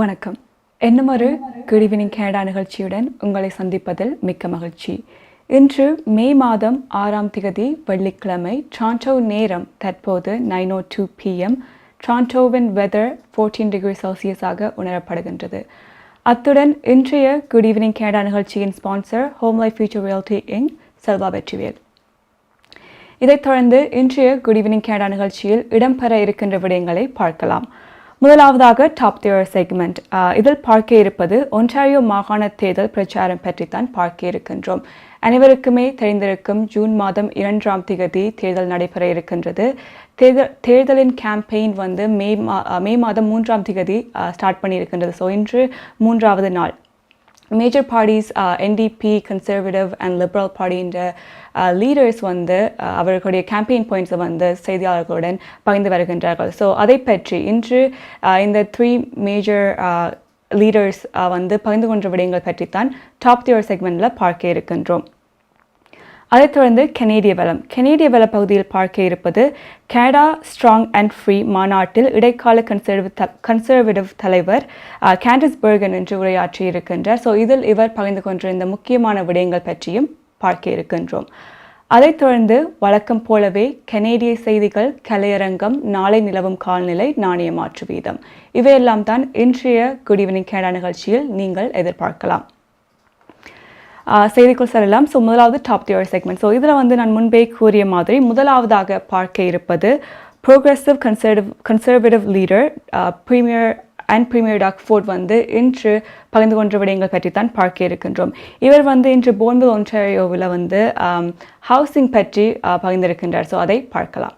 வணக்கம். என்னமொரு good evening Canada நிகழ்ச்சியுடன் உங்களை சந்திப்பதில் மிக்க மகிழ்ச்சி. இன்று மே மாதம் 6ஆம் திகதி வெள்ளிக்கிழமை. டொரண்டோ நேரம் தற்போது 9:02 PM. டொரண்டோவின் வெதர் 14 டிகிரி செல்சியஸாக உணரப்படுகின்றது. அத்துடன் இன்றைய குட் ஈவினிங் கனடா நிகழ்ச்சியின் sponsor Home Life Future Realty Inc Selva Vetrivel. இதைத் தொடர்ந்து இன்றைய குட் ஈவினிங் கனடா நிகழ்ச்சியில் இடம்பெற இருக்கின்ற விடயங்களை பார்க்கலாம். முதலாவதாக டாப் தியர் செக்மெண்ட். இதில் பார்க்க இருப்பது ஒன்டாரியோ மாகாண தேர்தல் பிரச்சாரம் பற்றித்தான் பார்க்க இருக்கின்றோம். அனைவருக்குமே தெரிந்திருக்கும் ஜூன் மாதம் 2ஆம் திகதி தேர்தல் நடைபெற இருக்கின்றது. தேர்தலின் கேம்பெயின் மே மாதம் 3ஆம் திகதி ஸ்டார்ட் பண்ணியிருக்கின்றது. ஸோ இன்று 3ஆவது நாள். Major parties NDP, conservative and liberal பார்ட்டின்ற லீடர்ஸ் அவர்களுடைய கேம்பெயின் பாயிண்ட்ஸை செய்தியாளர்களுடன் பகிர்ந்து வருகின்றார்கள். ஸோ அதை பற்றி இன்று இந்த 3 மேஜர் லீடர்ஸ் பகிர்ந்து கொண்ட விடயங்கள் பற்றித்தான் டாப் தியர் செக்மெண்ட்டில் பார்க்க இருக்கின்றோம். அதைத் தொடர்ந்து கனேடிய வள பகுதியில் பார்க்க இருப்பது கனடா ஸ்ட்ராங் அண்ட் ஃப்ரீ மாநாட்டில் இடைக்கால கன்சர்வேட்டிவ் தலைவர் கேண்டிஸ் பெர்கன் என்று உரையாற்றி இருக்கின்றார். ஸோ இதில் இவர் பகிர்ந்து கொண்டிருந்த முக்கியமான விடயங்கள் பற்றியும் பார்க்க இருக்கின்றோம். அதைத் தொடர்ந்து வழக்கம் போலவே கனேடிய செய்திகள், கலையரங்கம், நாளை நிலவும் கால்நிலை, நாணய மாற்று வீதம், இவையெல்லாம் தான் இன்றைய குட் ஈவினிங் கனடா நிகழ்ச்சியில் நீங்கள் எதிர்பார்க்கலாம். செய்திக்குள் செல்லலாம். ஸோ முதலாவது டாப் தியர் செக்மெண்ட். ஸோ இதில் நான் முன்பே கூறிய மாதிரி முதலாவதாக பார்க்க இருப்பது Progressive Conservative leader premier Doug Ford இன்று பகிர்ந்து கொண்ட விடயங்கள் பற்றித்தான் பார்க்க இருக்கின்றோம். இவர் இன்று போர்ன்வில் ஒன்டாரியோவில் ஹவுசிங் பற்றி பகிர்ந்திருக்கின்றார். ஸோ அதை பார்க்கலாம்.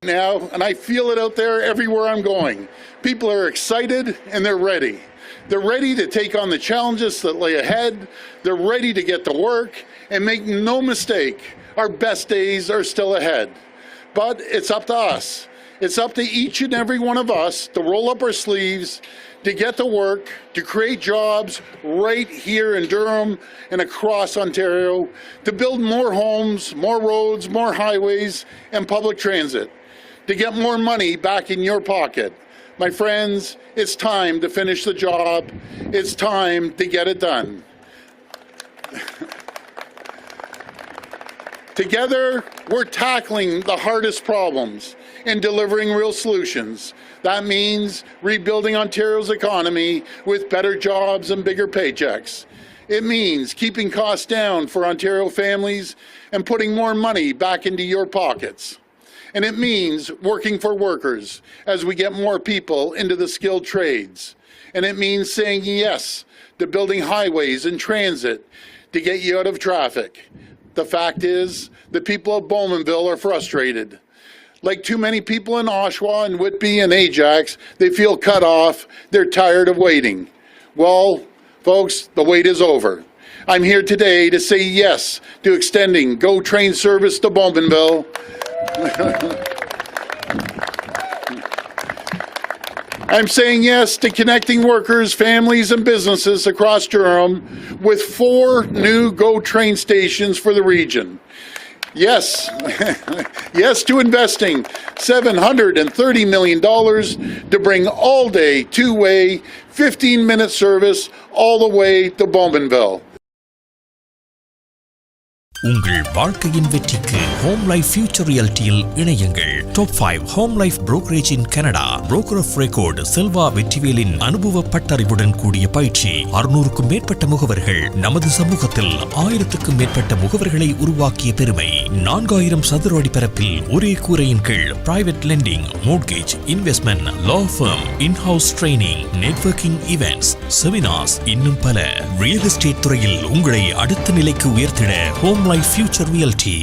Now, and I feel it out there everywhere I'm going. People are excited and they're ready. They're ready to take on the challenges that lay ahead. They're ready to get to work, and make no mistake, our best days are still ahead. But it's up to us. It's up to each and every one of us to roll up our sleeves, to get to work, to create jobs right here in Durham and across Ontario, to build more homes, more roads, more highways, and public transit. To get more money back in your pocket. My friends, it's time to finish the job. It's time to get it done. Together, we're tackling the hardest problems and delivering real solutions. That means rebuilding Ontario's economy with better jobs and bigger paychecks. It means keeping costs down for Ontario families and putting more money back into your pockets. And it means working for workers as we get more people into the skilled trades. And it means saying yes to building highways and transit to get you out of traffic. The fact is, the people of Bowmanville are frustrated. Like too many people in Oshawa and Whitby and Ajax, they feel cut off. They're tired of waiting. Well, folks, the wait is over. I'm here today to say yes to extending GO train service to Bowmanville. I'm saying yes to connecting workers, families, and businesses across Durham with 4 new GO train stations for the region. Yes, yes to investing $730 million to bring all-day, 2-way, 15-minute service all the way to Bowmanville. உங்கள் வாழ்க்கையின் வெற்றிக்கு Home Life Future ரியல்டியில் இணையுங்கள். Top 5 Home Life brokerage in Canada. Broker of record Selva வெற்றிவேலின் அனுபவ பட்டறிவுடன் கூடிய பயிற்சி. 600க்கும் மேற்பட்ட முகவர்கள். நமது சமூகத்தில் 1000க்கும் மேற்பட்ட முகவர்களை உருவாக்கிய பெருமை. 4000 சதுர அடி பரப்பில் ஒரே கூரையின் கீழ் private lending, mortgage, investment, law firm, in house training, networking events, seminars, இன்னும் பல. ரியல் எஸ்டேட் துறையில் உங்களை அடுத்த நிலைக்கு உயர்த்திட Home Life Future Realty.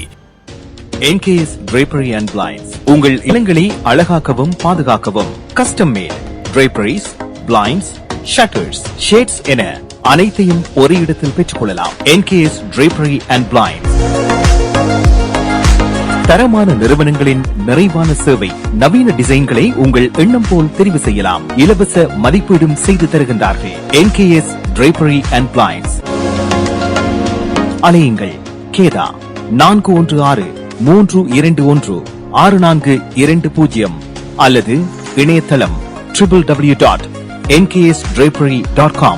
NKS Drapery and Blinds உங்கள் இல்லங்களை அழகாக்கவும் பாதுகாக்கவும் custom made draperies, blinds, shutters, shades என அனைத்தையும் ஒரே இடத்தில் பெற்றுக்கொள்ளலாம். NKS Drapery and Blinds. தரமான நிறுவனங்களின் நிறைவான சேவை, நவீன டிசைன்களை உங்கள் எண்ணம் போல் தெரிவு செய்யலாம். இலவச மதிப்பீடும் செய்து தருகின்றார்கள். NKS Drapery and Blinds. அலையுங்கள் கேதா 416-321-6420 அல்லது இணையதளம் www.nksdrapery.com.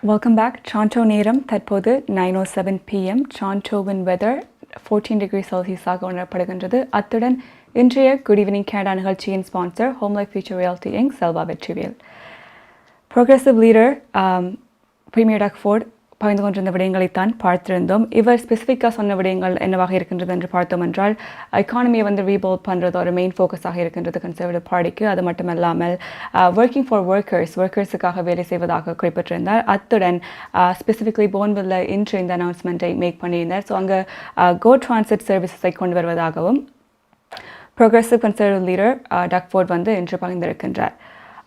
Welcome back. Toronto நேரம் தற்போது 9:07 PM. Torontoவின் வெதர் 14 degrees Celsius ஆக உணரப்படுகின்றது. அத்துடன் இன்றைய குட் ஈவினிங் கனடா நிகழ்ச்சியின் sponsor Home Life Future reality Inc Selva Vetrivel. Progressive leader premier Doug Ford பகிர்ந்து கொண்டிருந்த விடயங்களைத்தான் பார்த்திருந்தோம். இவர் ஸ்பெசிஃபிக்காக சொன்ன விடயங்கள் என்னவாக இருக்கின்றது என்று பார்த்தோம் என்றால், எக்கானமியை வந்து ரீபில்ட் பண்ணுறது ஒரு மெயின் ஃபோக்கஸாக இருக்கின்றது கன்சர்வேட்டிவ் பார்ட்டிக்கு. அது மட்டுமல்லாமல் ஒர்க்கிங் ஃபார் ஒர்க்கர்ஸுக்காக வேலை செய்வதாக குறிப்பிட்டிருந்தார். அத்துடன் ஸ்பெசிஃபிக்லி போன்வில்ல இன்று இந்த அனௌன்ஸ்மெண்ட்டை மேக் பண்ணியிருந்தார். ஸோ அங்கே கோ டிரான்சிட் சர்வீசஸை கொண்டு வருவதாகவும் ப்ரோக்ரெசிவ் கன்சர்வேட்டிவ் லீடர் டக்ஃபோர்ட் வந்து இன்று பகிர்ந்திருக்கின்றார்.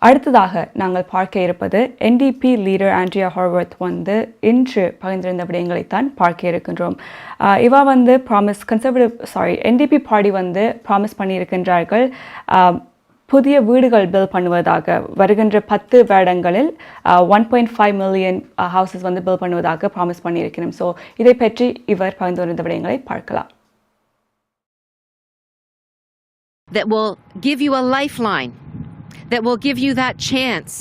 அடுத்ததாக நாங்கள் பார்க்க இருப்பது NDP லீடர் ஆண்ட்ரியா ஹார்வர்த் வந்து இன்று பகிர்ந்திருந்த விடயங்களைத்தான் பார்க்க இருக்கின்றோம். இவா வந்து NDP பார்ட்டி வந்து ப்ராமிஸ் பண்ணியிருக்கின்றார்கள் புதிய வீடுகள் பில்ட் பண்ணுவதாக. வருகின்ற 10 வருடங்களில் 1.5 மில்லியன் ஹவுசஸ் வந்து பில்ட் பண்ணுவதாக ப்ராமிஸ் பண்ணியிருக்கிறோம். ஸோ இதை பற்றி இவர் பகிர்ந்திருந்த விடயங்களை பார்க்கலாம். That will give you a lifeline, that will give you that chance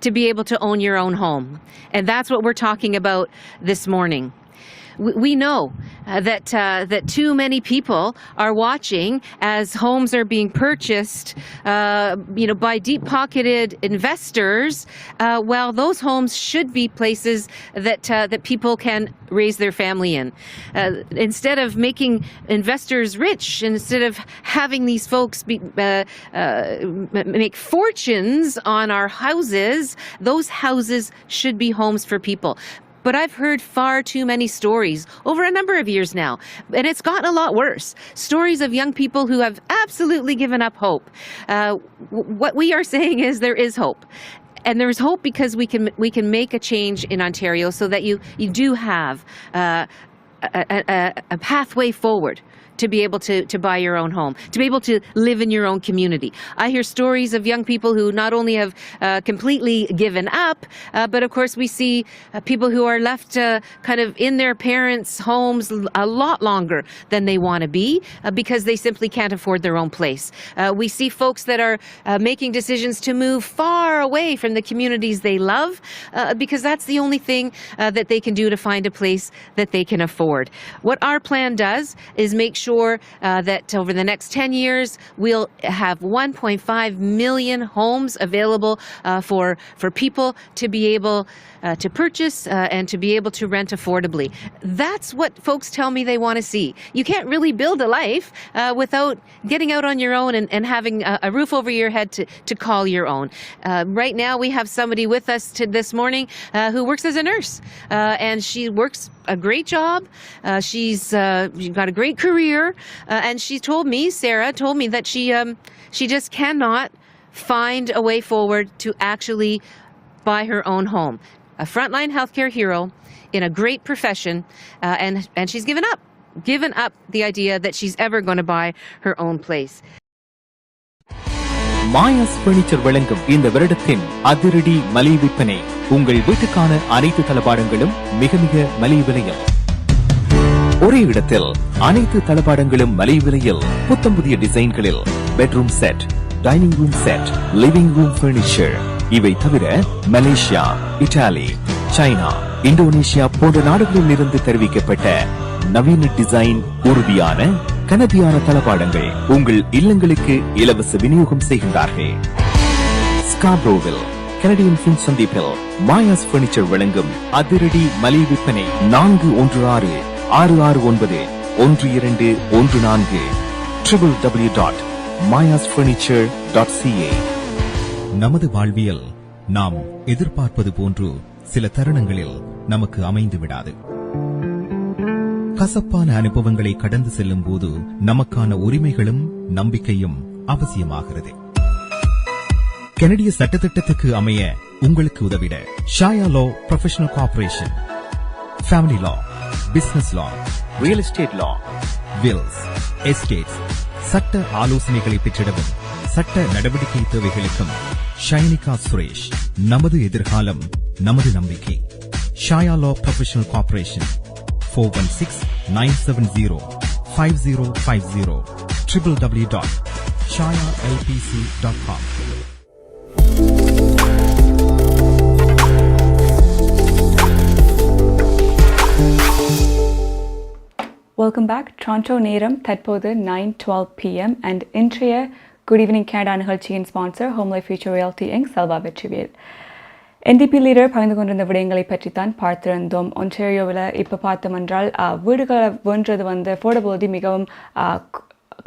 to be able to own your own home. And that's what we're talking about this morning. We know that too many people are watching as homes are being purchased, by deep-pocketed investors. Well, those homes should be places that people can raise their family in. Instead of making investors rich, instead of having these folks make fortunes on our houses, those houses should be homes for people. But I've heard far too many stories over a number of years now, and it's gotten a lot worse. Stories of young people who have absolutely given up hope. What we are saying is there is hope. And there is hope because we can make a change in Ontario so that you do have a pathway forward to be able to buy your own home, to be able to live in your own community. I hear stories of young people who not only have completely given up, but of course we see people who are left kind of in their parents' homes a lot longer than they want to be because they simply can't afford their own place. We see folks that are making decisions to move far away from the communities they love because that's the only thing that they can do to find a place that they can afford. What our plan does is make sure that over the next 10 years we'll have 1.5 million homes available for people to be able to purchase and to be able to rent affordably. That's what folks tell me they want to see. You can't really build a life without getting out on your own and having a roof over your head to call your own. Right now we have somebody with us this morning who works as a nurse and she works a great job. She's got a great career, and Sarah told me that she just cannot find a way forward to actually buy her own home. A frontline healthcare hero in a great profession, and she's given up the idea that she's ever going to buy her own place. Maya's furniture வழங்கும் இந்த வருடத்தின் அதிரடி மலிவு விற்பனை. உங்கள் வீட்டுக்கான அனைத்து தளபாடங்களும் மிக மிக மலிவு விலையில். ஒரே இடத்தில் அனைத்து தளபாடங்களும் மலிவு விலையில். புத்தம் புதிய டிசைன்களில் bedroom set, dining room set, living room furniture. இவை தவிர மலேசியா, இத்தாலி, சைனா, இந்தோனேஷியா போன்ற நாடுகளில் இருந்து தெரிவிக்கப்பட்ட நவீன டிசைன் உறுதியான கனதியான தளபாடங்கள் உங்கள் இல்லங்களுக்கு இலவச விநியோகம் செய்கின்றார்கள். ஸ்காப்ரோவில் கனடியன் ஃபின் சந்திப்பில் மாயாஸ் பர்னிச்சர் வழங்கும் அதிரடி மலிவு விற்பனை 416-669-1214 www.mayasfurniture.ca. நமது வாழ்வியல் நாம் எதிர்பார்ப்பது போன்று சில தருணங்களில் நமக்கு அமைந்து விடாது. கசப்பான அனுபவங்களை கடந்து செல்லும் போது நமக்கான உரிமைகளும் நம்பிக்கையும் அவசியமாகிறது. கனடிய சட்டத்திட்டத்துக்கு அமைய உங்களுக்கு உதவிட ஷாயா லா ப்ரொஃபஷனல் கார்ப்பரேஷன், ஃபேமிலி லா, பிசினஸ் லா, ரியல் எஸ்டேட் லா, வில்ஸ், எஸ்டேட்ஸ், சட்ட ஆலோசனைகளை பெற்றிடவும் சட்ட நடவடிக்கை தேவைகளுக்கும் ஷைனிகா சுரேஷ். நமது எதிர்காலம் நமது நம்பிக்கை. Shaya law professional corporation 416-970-5050 www.shayalpc.com. Welcome back. Toronto நேரம் தற்போது 9:12 p.m. அண்ட் இன்றைய குட் ஈவினிங் கேனடா நிகழ்ச்சியின் sponsor Home Life Future reality Inc Selva Vetrivel. NDP leader பகிர்ந்து கொண்டிருந்த விடயங்களை பற்றித்தான் பார்த்திருந்தோம். ஒன்டாரியோவில் இப்போ பார்த்தோம் என்றால் வீடுகளை வென்றது அஃபோர்டபிலிட்டி மிகவும்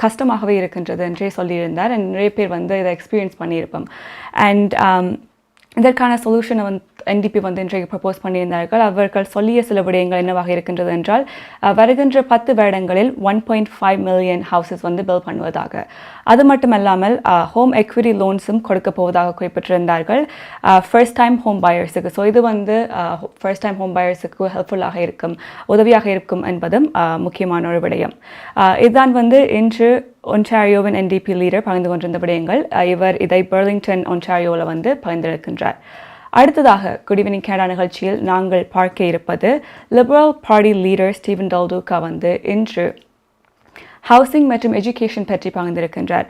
கஷ்டமாகவே இருக்கின்றது என்றே சொல்லியிருந்தார். அண்ட் நிறைய பேர் இதை எக்ஸ்பீரியன்ஸ் பண்ணியிருப்போம். அண்ட் இதற்கான சொல்யூஷனை NDP இன்றைக்கு ப்ரப்போஸ் பண்ணியிருந்தார்கள். அவர்கள் சொல்லிய சில விடயங்கள் என்னவாக இருக்கின்றது என்றால் வருகின்ற 10 வருடங்களில் 1.5 மில்லியன் ஹவுசஸ் பில்ட் பண்ணுவதாக. அது மட்டுமல்லாமல் ஹோம் எக்விட்டி லோன்ஸும் கொடுக்க போவதாக குறிப்பிட்டிருந்தார்கள் ஃபர்ஸ்ட் டைம் ஹோம் பையர்ஸுக்கு. ஸோ இது ஃபர்ஸ்ட் டைம் ஹோம் பையர்ஸுக்கு ஹெல்ப்ஃபுல்லாக இருக்கும், உதவியாக இருக்கும் என்பதும் முக்கியமான ஒரு விடயம். இதுதான் இன்று ஒன்டாரியோவின் NDP லீடர் பகிர்ந்து கொண்டிருந்த விடயங்கள். இவர் இதை பெர்லிங்டன் ஒன்டாரியோவில் பகிர்ந்திருக்கின்றார். அடுத்ததாக குட் ஈவினிங் கேனடா நிகழ்ச்சியில் நாங்கள் பார்க்க இருப்பது லிபரல் பார்ட்டி லீடர் ஸ்டீவன் டல்டூக்கா இன்று ஹவுசிங் மற்றும் எஜுகேஷன் பற்றி பகிர்ந்திருக்கின்றார்.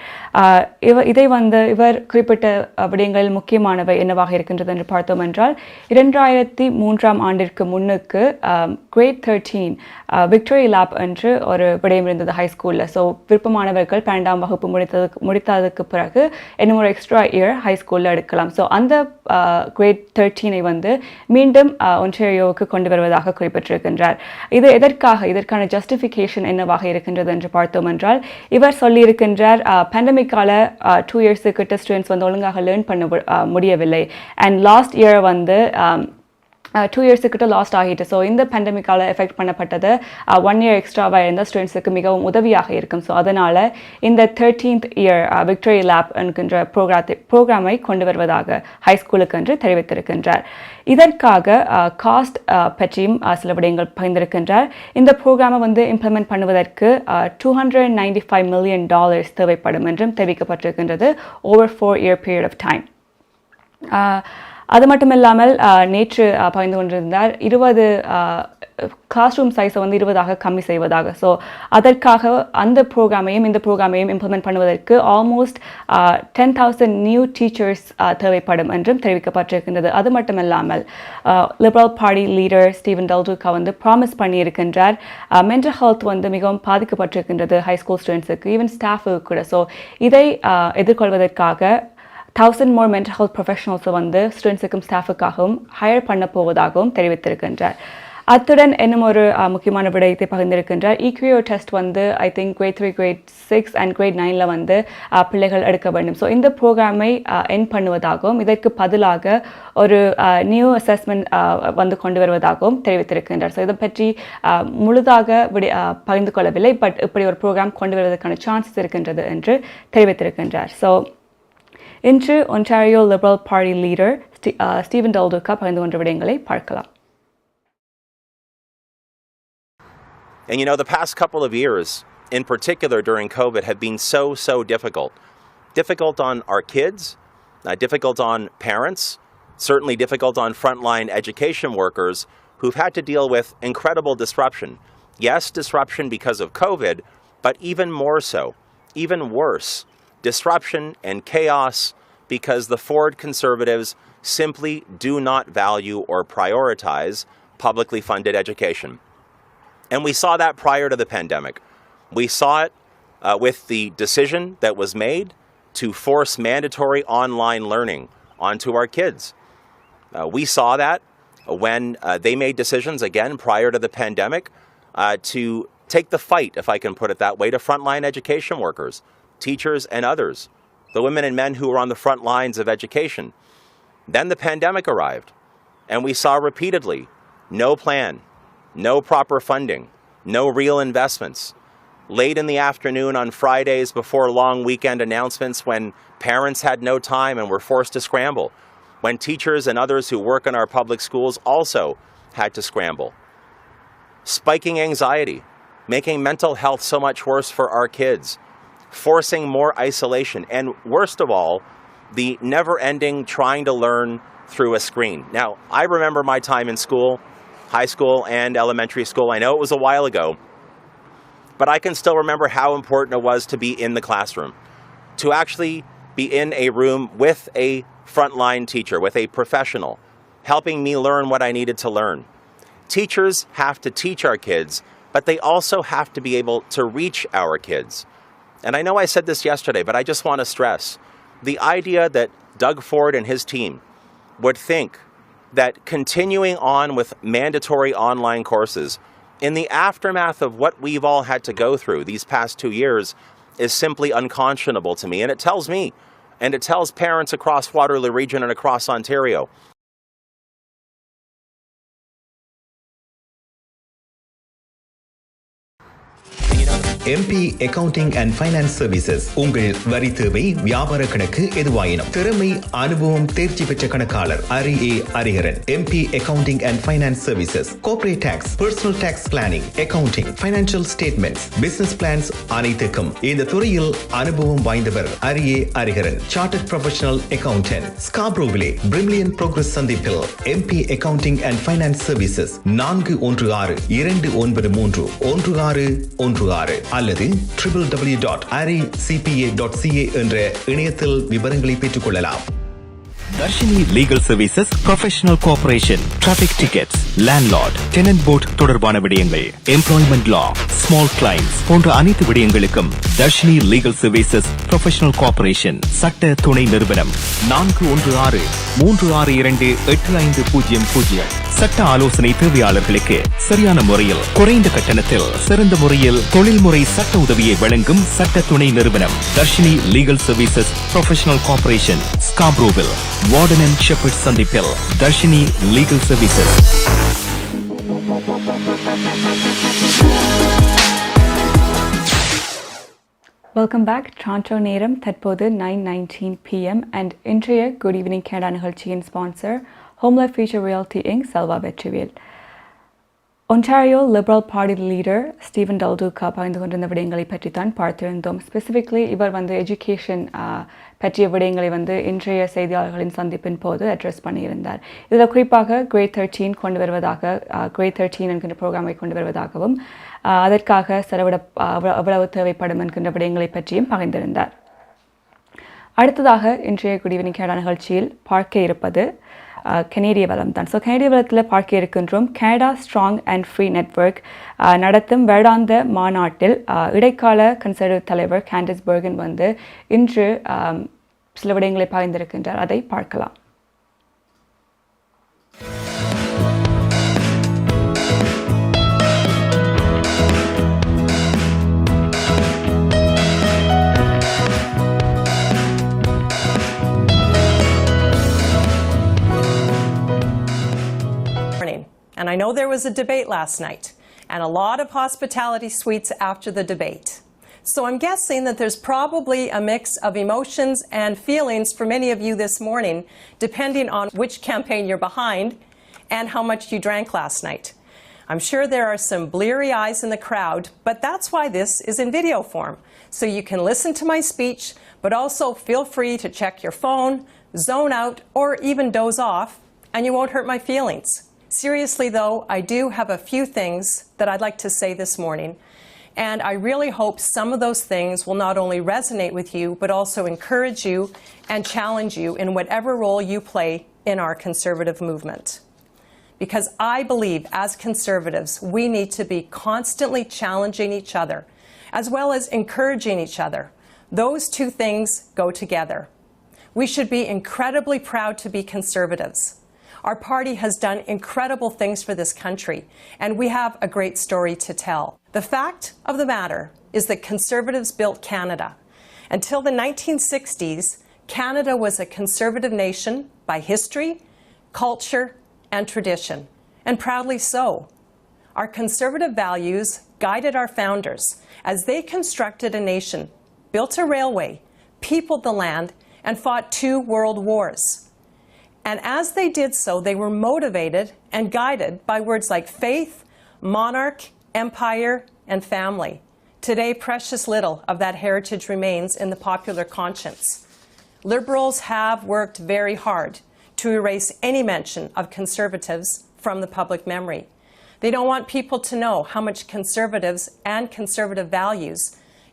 இவர் குறிப்பிட்ட விடயங்களில் முக்கியமானவை என்னவாக இருக்கின்றது என்று பார்த்தோம் என்றால் 2003 ஆண்டிற்கு முன்னுக்கு கிரேட் 13 விக்டோரி லேப் என்று ஒரு விடயம் இருந்தது ஹை ஸ்கூலில். ஸோ விருப்பமானவர்கள் 12ஆம் வகுப்பு முடித்ததுக்கு பிறகு இன்னும் ஒரு எக்ஸ்ட்ரா இயர் ஹை ஸ்கூலில் எடுக்கலாம். ஸோ அந்த கிரேட் 13 மீண்டும் ஒன்டாரியோவுக்கு கொண்டு வருவதாக குறிப்பிட்டிருக்கின்றார். இதற்கான ஜஸ்டிஃபிகேஷன் என்னவாக இருக்கின்றது என்று பார்த்தோம் என்றால் இவர் சொல்லியிருக்கின்றார் பேண்டமிக்கால 2 இயர்ஸுக்கு ஸ்டூடெண்ட்ஸ் ஒழுங்காக லேர்ன் பண்ண முடியவில்லை. அண்ட் லாஸ்ட் இயர் 2 இயர்ஸுக்கிட்ட லாஸ்ட் ஆகிட்டு. ஸோ இந்த பேண்டமிக்கால எஃபெக்ட் பண்ணப்பட்டது 1 இயர் எக்ஸ்ட்ராவாக இருந்தால் ஸ்டூடெண்ட்ஸுக்கு மிகவும் உதவியாக இருக்கும். ஸோ அதனால் இந்த 13th இயர் விக்டோரி லேப் என்கின்ற ப்ரோக்ராமை கொண்டு வருவதாக ஹைஸ்கூலுக்கு என்று தெரிவித்திருக்கின்றார். இதற்காக காஸ்ட் பற்றியும் சில விடயங்கள் பகிர்ந்திருக்கின்றார். இந்த ப்ரோக்ராமை இம்ப்ளிமெண்ட் பண்ணுவதற்கு $295 மில்லியன் தேவைப்படும் என்றும் தெரிவிக்கப்பட்டிருக்கின்றது over 4 year period of time. அது மட்டும் இல்லாமல் நேற்று பகிர்ந்து கொண்டிருந்தார் 20 கிளாஸ் ரூம் சைஸை 20ஆக கம்மி செய்வதாக. ஸோ அதற்காக இந்த ப்ரோக்ராமையும் இம்ப்ளிமெண்ட் பண்ணுவதற்கு ஆல்மோஸ்ட் 10,000 நியூ டீச்சர்ஸ் தேவைப்படும் என்றும் தெரிவிக்கப்பட்டிருக்கின்றது. அது மட்டும் இல்லாமல் Liberal Party leader Steven Del Duca promise பண்ணியிருக்கின்றார் மென்டல் ஹெல்த் மிகவும் பாதிக்கப்பட்டிருக்கின்றது ஹை ஸ்கூல் ஸ்டூடெண்ட்ஸுக்கு, ஈவன் ஸ்டாஃபுக்கு கூட. ஸோ இதை எதிர்கொள்வதற்காக 1000 more mental health professionals ஸ்டூடெண்ட்ஸுக்கும் ஸ்டாஃபுக்காகவும் ஹையர் பண்ண போவதாகவும் தெரிவித்திருக்கின்றார். அத்துடன் இன்னும் ஒரு முக்கியமான விடயத்தை பகிர்ந்திருக்கின்றார். EQO test I think grade 3, grade 6 and grade 9ல் பிள்ளைகள் எடுக்க வேண்டும். ஸோ இந்த ப்ரோக்ராமை எண்ட் பண்ணுவதாகவும் இதற்கு பதிலாக ஒரு நியூ அசஸ்மெண்ட் கொண்டு வருவதாகவும் தெரிவித்திருக்கின்றார். ஸோ இதை பற்றி முழுதாக பகிர்ந்து கொள்ளவில்லை, பட் இப்படி ஒரு ப்ரோக்ராம் கொண்டு வருவதற்கான சான்சஸ் இருக்கின்றது என்று தெரிவித்திருக்கின்றார். ஸோ இன்று Ontario Liberal Party leader Steven Del Duca பகிர்ந்து கொண்ட விடயங்களை பார்க்கலாம். And the past couple of years, in particular during COVID, have been so difficult. Difficult on our kids, difficult on parents, certainly difficult on frontline education workers who've had to deal with incredible disruption. Yes, disruption because of COVID, but even more so, even worse, disruption and chaos because the Ford conservatives simply do not value or prioritize publicly funded education. And we saw that prior to the pandemic. We saw it with the decision that was made to force mandatory online learning onto our kids. We saw that when they made decisions, again, prior to the pandemic, to take the fight, if I can put it that way, to frontline education workers, teachers and others, the women and men who were on the front lines of education. Then the pandemic arrived, and we saw repeatedly no plan, no proper funding, no real investments, late in the afternoon on Fridays before long weekend announcements when parents had no time and were forced to scramble, when teachers and others who work in our public schools also had to scramble. Spiking anxiety, making mental health so much worse for our kids, forcing more isolation, and worst of all, the never-ending trying to learn through a screen. Now, I remember my time in school, high school and elementary school. I know it was a while ago, but I can still remember how important it was to be in the classroom, to actually be in a room with a frontline teacher, with a professional, helping me learn what I needed to learn. Teachers have to teach our kids, but they also have to be able to reach our kids. And I know I said this yesterday, but I just want to stress the idea that Doug Ford and his team would think that continuing on with mandatory online courses in the aftermath of what we've all had to go through these past 2 years is simply unconscionable to me. And it tells me, and it tells parents across Waterloo Region and across Ontario, MP Accounting and Finance Services உங்கள் வரி தேவை வியாபார கணக்கு எதுவாயினும் திறமை அனுபவம் தேர்ச்சி பெற்ற கணக்காளர் Ariharan MP Accounting and Finance Services Corporate Tax, Personal Tax Planning, Accounting, Financial Statements, Business Plans அனைத்துக்கும் இந்த துறையில் அனுபவம் வாய்ந்தவர் Ariharan Chartered Professional Accountant ஸ்காப்ரோவிலே Brimley Progress சந்திப்பில் MP Accounting and Finance Services 416-293-1616 அல்லது www.aricpa.ca என்ற இணையத்தில் விவரங்களை பெற்றுக் கொள்ளலாம். Darshini Legal Services Professional Cooperation traffic tickets landlord tenant board தொடர்பான விடயங்கள் எம்ப்ளாய்மெண்ட் லா ஸ்மால் கிளைம்ஸ் போன்ற அனைத்து விடயங்களுக்கும் Darshini Legal Services Professional Cooperation சட்ட துணை நிறுவனம் 416-362-8500 சட்ட ஆலோசனை தேவையாளர்களுக்கு சரியான முறையில் குறைந்த கட்டணத்தில் சிறந்த முறையில் தொழில்முறை சட்ட உதவியை வழங்கும் சட்ட துணை நிறுவனம் Darshini Legal Services Professional Cooperation ஸ்காப்ரோவில் வார்டன் அண்ட் ஷெப்பர்ட் சந்திப்பில் Darshini Legal Services. Welcome back. Toronto நேரம் தற்போது 9:19 PM and இன்றைய குட் ஈவினிங் கனடா நிகழ்ச்சியின் sponsor Home Life Future Realty Inc. Selva Vetrivel. Ontario Liberal Party leader Stephen Del Duca பகிர்ந்து கொண்டிருந்த விடயங்களை பற்றி தான் பார்த்திருந்தோம். ஸ்பெசிஃபிக்லி இவர் எஜுகேஷன் பற்றிய விடயங்களை இன்றைய செய்தியாளர்களின் சந்திப்பின் போது அட்ரஸ் பண்ணியிருந்தார். இதில் குறிப்பாக கிரேட் 13 கொண்டு வருவதாக கிரேட் 13 என்கின்ற ப்ரோக்ராமை கொண்டு வருவதாகவும் அதற்காக செலவிட எவ்வளவு தேவைப்படும் என்கின்ற விடயங்களை பற்றியும் பகிர்ந்திருந்தார். அடுத்ததாக இன்றைய குட் ஈவினிங் கனடா நிகழ்ச்சியில் பார்க்க இருப்பது கனேடிய வளம் தான். ஸோ கனேடிய வளத்தில் பார்க்க இருக்கின்றோம் Canada strong and free network நடத்தும் வருடாந்த மாநாட்டில் இடைக்கால கன்சர்வேட்டிவ் தலைவர் கேண்டிஸ் பெர்கன் இன்று சில விடயங்களை பகிர்ந்திருக்கின்றார். அதை பார்க்கலாம். And I know there was a debate last night and a lot of hospitality suites after the debate. So I'm guessing that there's probably a mix of emotions and feelings for many of you this morning, depending on which campaign you're behind and how much you drank last night. I'm sure there are some bleary eyes in the crowd, but that's why this is in video form. So you can listen to my speech, but also feel free to check your phone, zone out, or even doze off, and you won't hurt my feelings. Seriously, though, I do have a few things that I'd like to say this morning, and I really hope some of those things will not only resonate with you, but also encourage you and challenge you in whatever role you play in our conservative movement. Because I believe, as conservatives, we need to be constantly challenging each other, as well as encouraging each other. Those two things go together. We should be incredibly proud to be conservatives. Our party has done incredible things for this country, and we have a great story to tell. The fact of the matter is that Conservatives built Canada. Until the 1960s, Canada was a conservative nation by history, culture, and tradition, and proudly so. Our conservative values guided our founders as they constructed a nation, built a railway, peopled the land, and fought 2 world wars. And as they did so, they were motivated and guided by words like faith, monarch, empire, and family. Today, precious little of that heritage remains in the popular conscience. Liberals have worked very hard to erase any mention of conservatives from the public memory. They don't want people to know how much conservatives and conservative values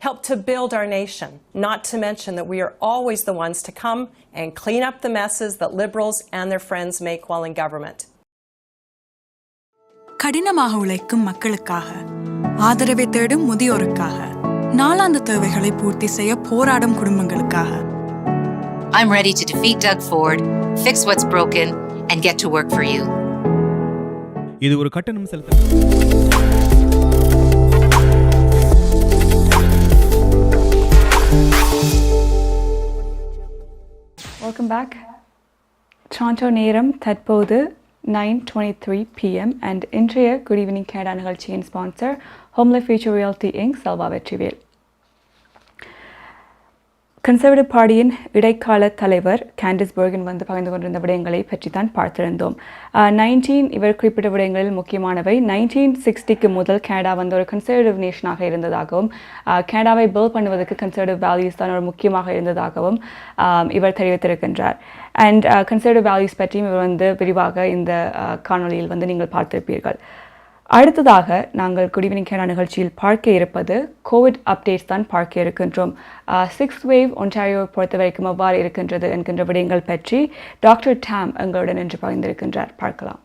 helped to build our nation, not to mention that we are always the ones to come and clean up the messes that liberals and their friends make while in government. கடினமாக உழைக்கும் மக்களுக்காக, ஆதரவை தேடும் முதியோருக்காக, நாளாந்த தேவைகளை பூர்த்தி செய்ய போராடும் குடும்பங்களுக்காக. I'm ready to defeat Doug Ford, fix what's broken, and get to work for you. இது ஒரு கட்டணம் செலுத்த. Welcome back. Toronto நேரம் தற்போது 9:23 p.m. and இன்றைய Good Evening Canada நிகழ்ச்சியின் sponsor Home Life Future Realty Inc. Selva Vetrivel. Conservative பார்ட்டியின் இடைக்கால தலைவர் கேண்டிஸ் பெர்கன் வந்து பகிர்ந்து கொண்டிருந்த விடயங்களை பற்றி தான் பார்த்திருந்தோம். இவர் குறிப்பிட்ட விடயங்களில் முக்கியமானவை 1960க்கு முதல் கனடா வந்து ஒரு கன்சர்வேட்டிவ் நேஷனாக இருந்ததாகவும் கனடாவை பில்ட் பண்ணுவதற்கு கன்சர்வேட்டிவ் வேல்யூஸ் தான் ஒரு முக்கியமாக இருந்ததாகவும் இவர் தெரிவித்திருக்கின்றார். அண்ட் கன்சர்வேட்டிவ் வேல்யூஸ் பற்றியும் இவர் வந்து விரிவாக இந்த காணொலியில் வந்து நீங்கள் பார்த்திருப்பீர்கள். அடுத்ததாக நாங்கள் குட் ஈவினிங் கேனா நிகழ்ச்சியில் பார்க்க இருப்பது கோவிட் அப்டேட்ஸ் தான் பார்க்க இருக்கின்றோம். 6th வேவ் ஒன்டாரியோ பொறுத்த வரைக்கும் எவ்வாறு இருக்கின்றது என்கின்ற விடயங்கள் பற்றி டாக்டர் டாம் எங்களுடன் இன்று பகிர்ந்திருக்கின்றார். பார்க்கலாம்.